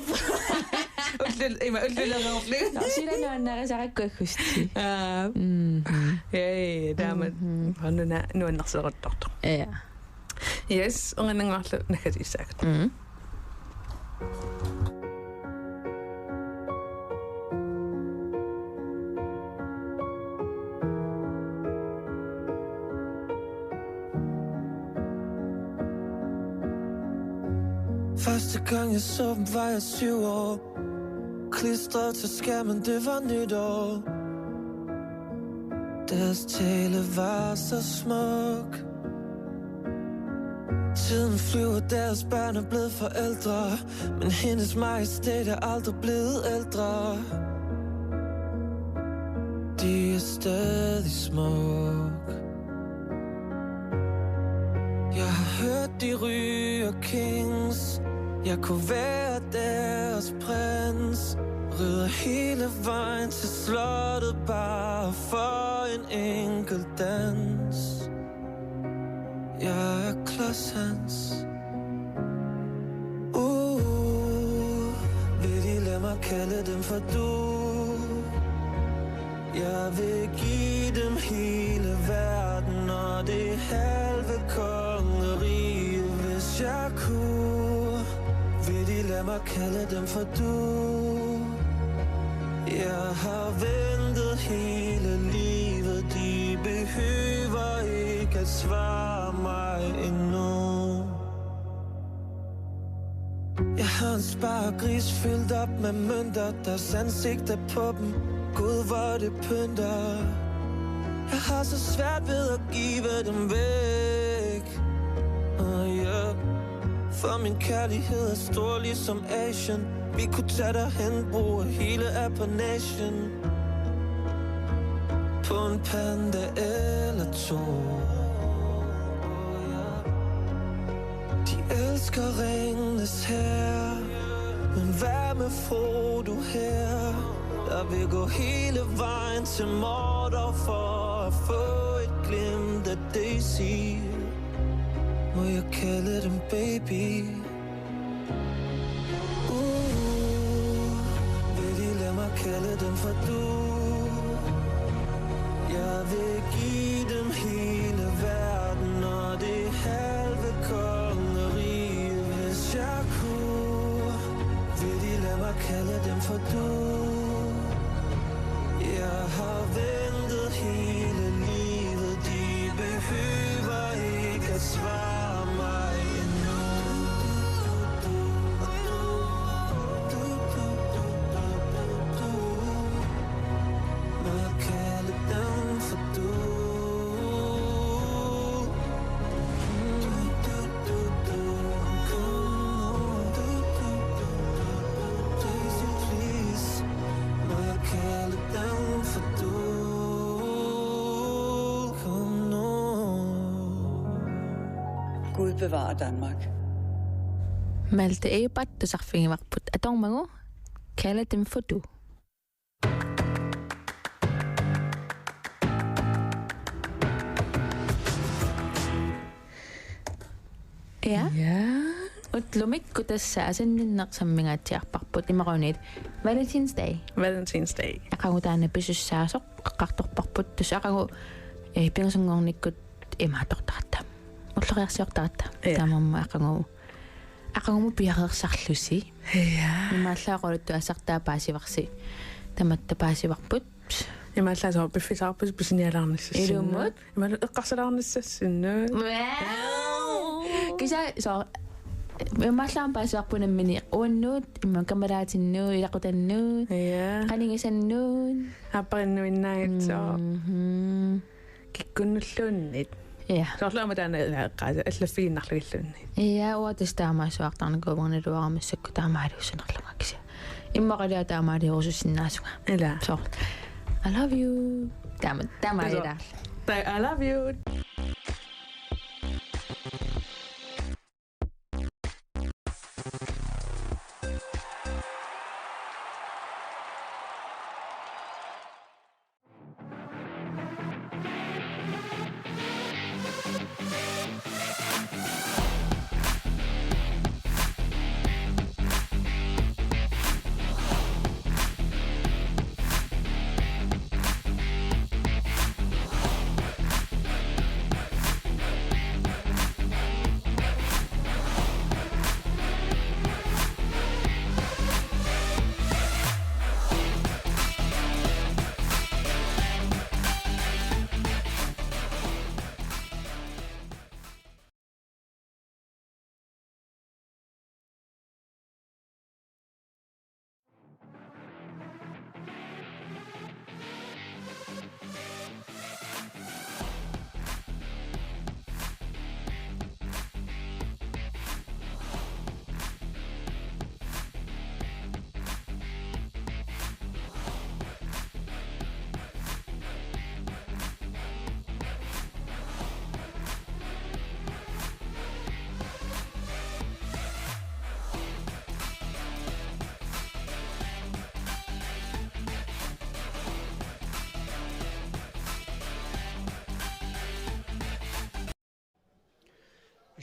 Ullulareorlu. Siranuannaqisaqakku ekkusti. Daamat hannuna nuannarseqartortor. Ja. Yes, unganangaarlu nakatisaakut. Første gang jeg så dem var jeg 7 år. Klistret til skærmen, det var nytår. Deres tale var så smuk. Tiden flyver, deres børn er blevet forældre. Men hendes majestæt er aldrig blevet ældre. De er stadig smuk. Jeg har hørt de ryger kings. Jeg kunne være deres prins. Rider hele vejen til slottet bare for en enkelt dans. Jeg er klods hans. Vil de lade mig kalde dem for du? Jeg vil give dem hele verden og det halve kongerige, hvis jeg kunne. Vil de lade mig kalde dem for du? Jeg har ventet hele livet. De behøver ikke at svare mig endnu. Jeg har en sparegris fyldt op med mønter. Deres ansigter på dem, Gud hvor det pynter. Jeg har så svært ved at give dem væk. For min kærlighed er stor ligesom Asien. Vi kunne tage derhen, bruge hele Appanation på en panda eller to. De elsker Ringenes Herre, men hvad med Frodo her? Der vil gå hele vejen til Mordor for at få et glimt af Daisy. Må jeg kalde dem baby? Vil de lade mig kalde dem for du? Jeg vil give dem hele verden og det halve kongerige, hvis jeg kunne. Vil de lade mig kalde dem for du? Jeg har ventet hele livet. De behøver ikke at svare mig endnu. Må jeg kalde dem for du? Daisy, please. Må jeg kalde dem for du? Kom nu. Gud bevarer Danmark. Malte eipat tusarfingimarput atormagu kalde dem for du. Ja. Utlumik kutassaasinninnersammingaatiarparput imarunit Valentine's Day. Valentine's Day. Aqagutaana pisussaasuq qaqqartorparput tusaqagu pingasungornikkut imaatortartam. Ulleriarsiortarta. Tamamma aqagumu piareersarlusi. Imaallaaqoruttu assartaapaasivarsi. Tamatta paasivarput. Imaallaasoo piffisarpus pisinialaarnissass. Ilumut. Imaalu eqqarsalаарnissassinnu. Kisa so Masaam paasaqpunamini uannut imma kamaraatinnu ilaqutannu qaningisannuun аппариннуиннаагатсоо киккуннуллууннит сорлаама таана qaasa аллаффигиннарлугиллуунни уатастаамаасуартарникуумерналуарамассакку таамаалуссанерлугаккися иммақалиа таамаалиорусуссиннаасуга ила сор I love you таамаалида I love you.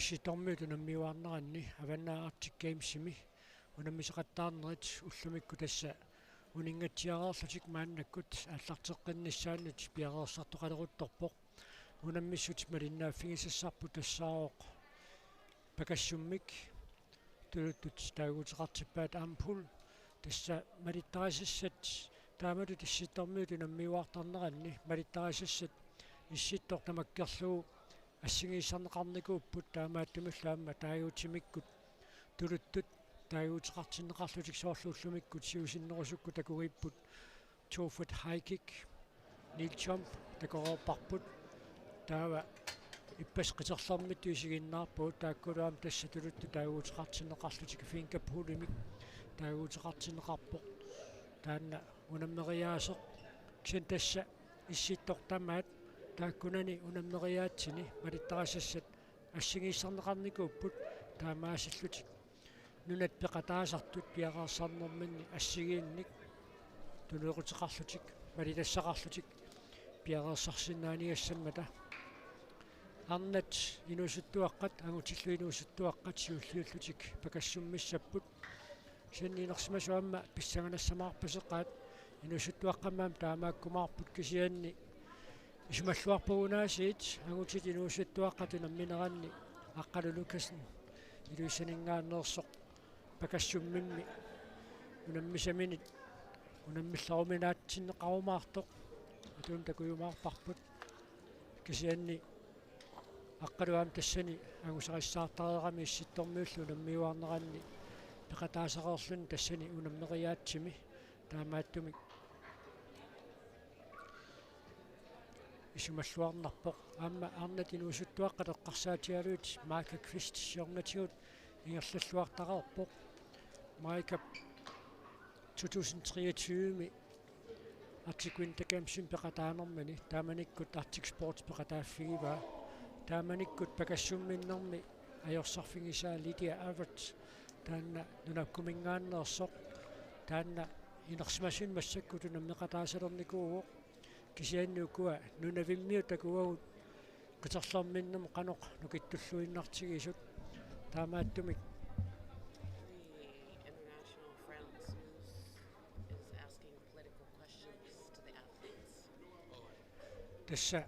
issittormiut unammiuarneranni avannaartikkaimsimi unammisaqattaarnerit ullumikku tassa uningatsiareerlutik maannakkut аллартеққиннссаанут пиареерсартоқалерутторпоқ унаммиссут малиннааффигисассарпу тассааоқ пакассуммик тулуттут таагутеқартиппаат ампул тасса малиттарисассат таамалу тасситторmiut унаммиуартарнеранни малиттарисассат исситтор тамаккерлуу ассигииссарнеқарникууппут таамааттумиллаама таагуутимиккут тулуттут таагуутеқартиннеқарлутик соорлууллумиккут сиусиннерусукку такугиппут 2 foot high kick nil jump такоропарпут таава иппас қитерлэрмит туисигиннаарпут тааккулуам тасса тулутту таагуутеқартиннеқарлутик финкаппулимик таагуутеқартиннеқарпоқ таанна унаммериаасеқ кисен тасса исситтортамаат тааккунани унаммериаатсини малиттарасассат ассигииссарнеқарникууппут таамаасиллутик нунат пеқатаасартут пиараарсарнэрминни ассигиинник тулеқутеқарлутик малилассақарлутик пиараарсарсинаанигассаммата арнат инусуттуаққат агутиллу инусуттуаққат сиуллиуллутик пакассуммиссаппут синнинерсимасуамма писсаганассамаарпасеққаат инусуттуаққамаам таамааккумаарпут кисианни исмаллуарпугунаасиит агутит инусуттуаққатунамминеранни аққалулукасн илуисанингааннерсоқ пакассуммимми унаммисаминит унаммилларуминаатсиннеқарумаартоқ атун такуйумаарпарпут кисианни аққалуам тассани агусариссаартареерами исситтормиуллу унаммиуарнеранни пеқатаасареерлун тассани унаммериаатсими таамааттумик исумаллуарнарпоқ аама арнат инусуттуаққат эққарсаатиалуут Майка Квист сиорнатигут ингерллуартареерпоқ Майка 2023-ми артикуин такамсим пеқатаанермани тааманиккут артик спортс пеқатааффигива тааманиккут пакассумминнэрми ajorсарфигисаа Лидия Аверт таанна нунаккумингааннерсоқ таанна инерсимасин массаккутунам меқатаасалерникууоқ кисианнукуа нунавиммиу такуагут qiterlerminnam qanoq nukittulluinnartigisut taamaattumik tassa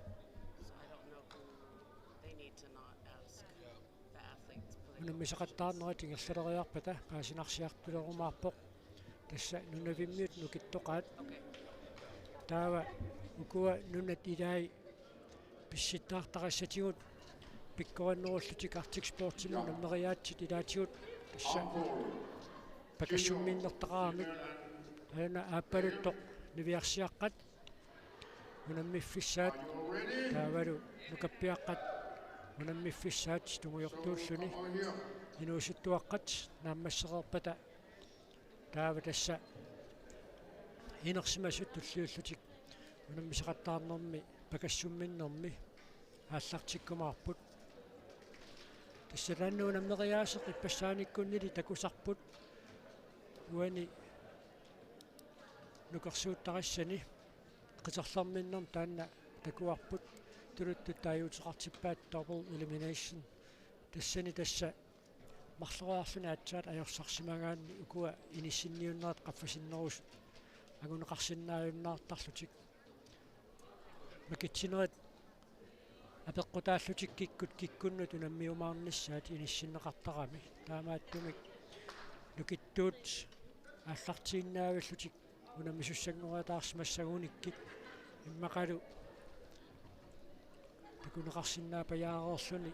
unammisaqattaarnerat ingerlaleriarpata qaasinarsiartulerumaarpoq tassa nunavimmiut nukittoqaat taava ukua nunat ilai pissittaartarassatigut пиккориннеруллутик артикспортимун наммериаатсит илаатигут тасса пакассумминнертақарамик ана ааппалуттоқ нивиарсиаққат унаммиффиссаат таавалу нукаппиаққат унаммиффиссаат тунгуйортууллуни инуусуттуаққат нааммассеқерпата таава тасса инерсимасут туллиуллутик унаммисеқаттаарнерми пакассумминнерми ааллартиккумаарпут тассалааннуу наммериаасеқ иппассааниккуннили такусарпут уани нукерсууттариссани qisarlarminnern taanna takuarput tuluttu taayuutiqartippaat double elimination tassani tassa marluaarluna atsaat ajorsarsимагаанни ukua inissinniunnerat qaffasinnерус агунеқарсиннааюннаартарлутик макитсинерат апеққутааллутик киккуннут унаммиумаарниссаат иниссиннеқартарами таамааттумик нукиттуут ааллартииннаавиллутик унаммисуссангуатаарсимассагуниккит иммақалу такунеқарсиннаапаяареерлүни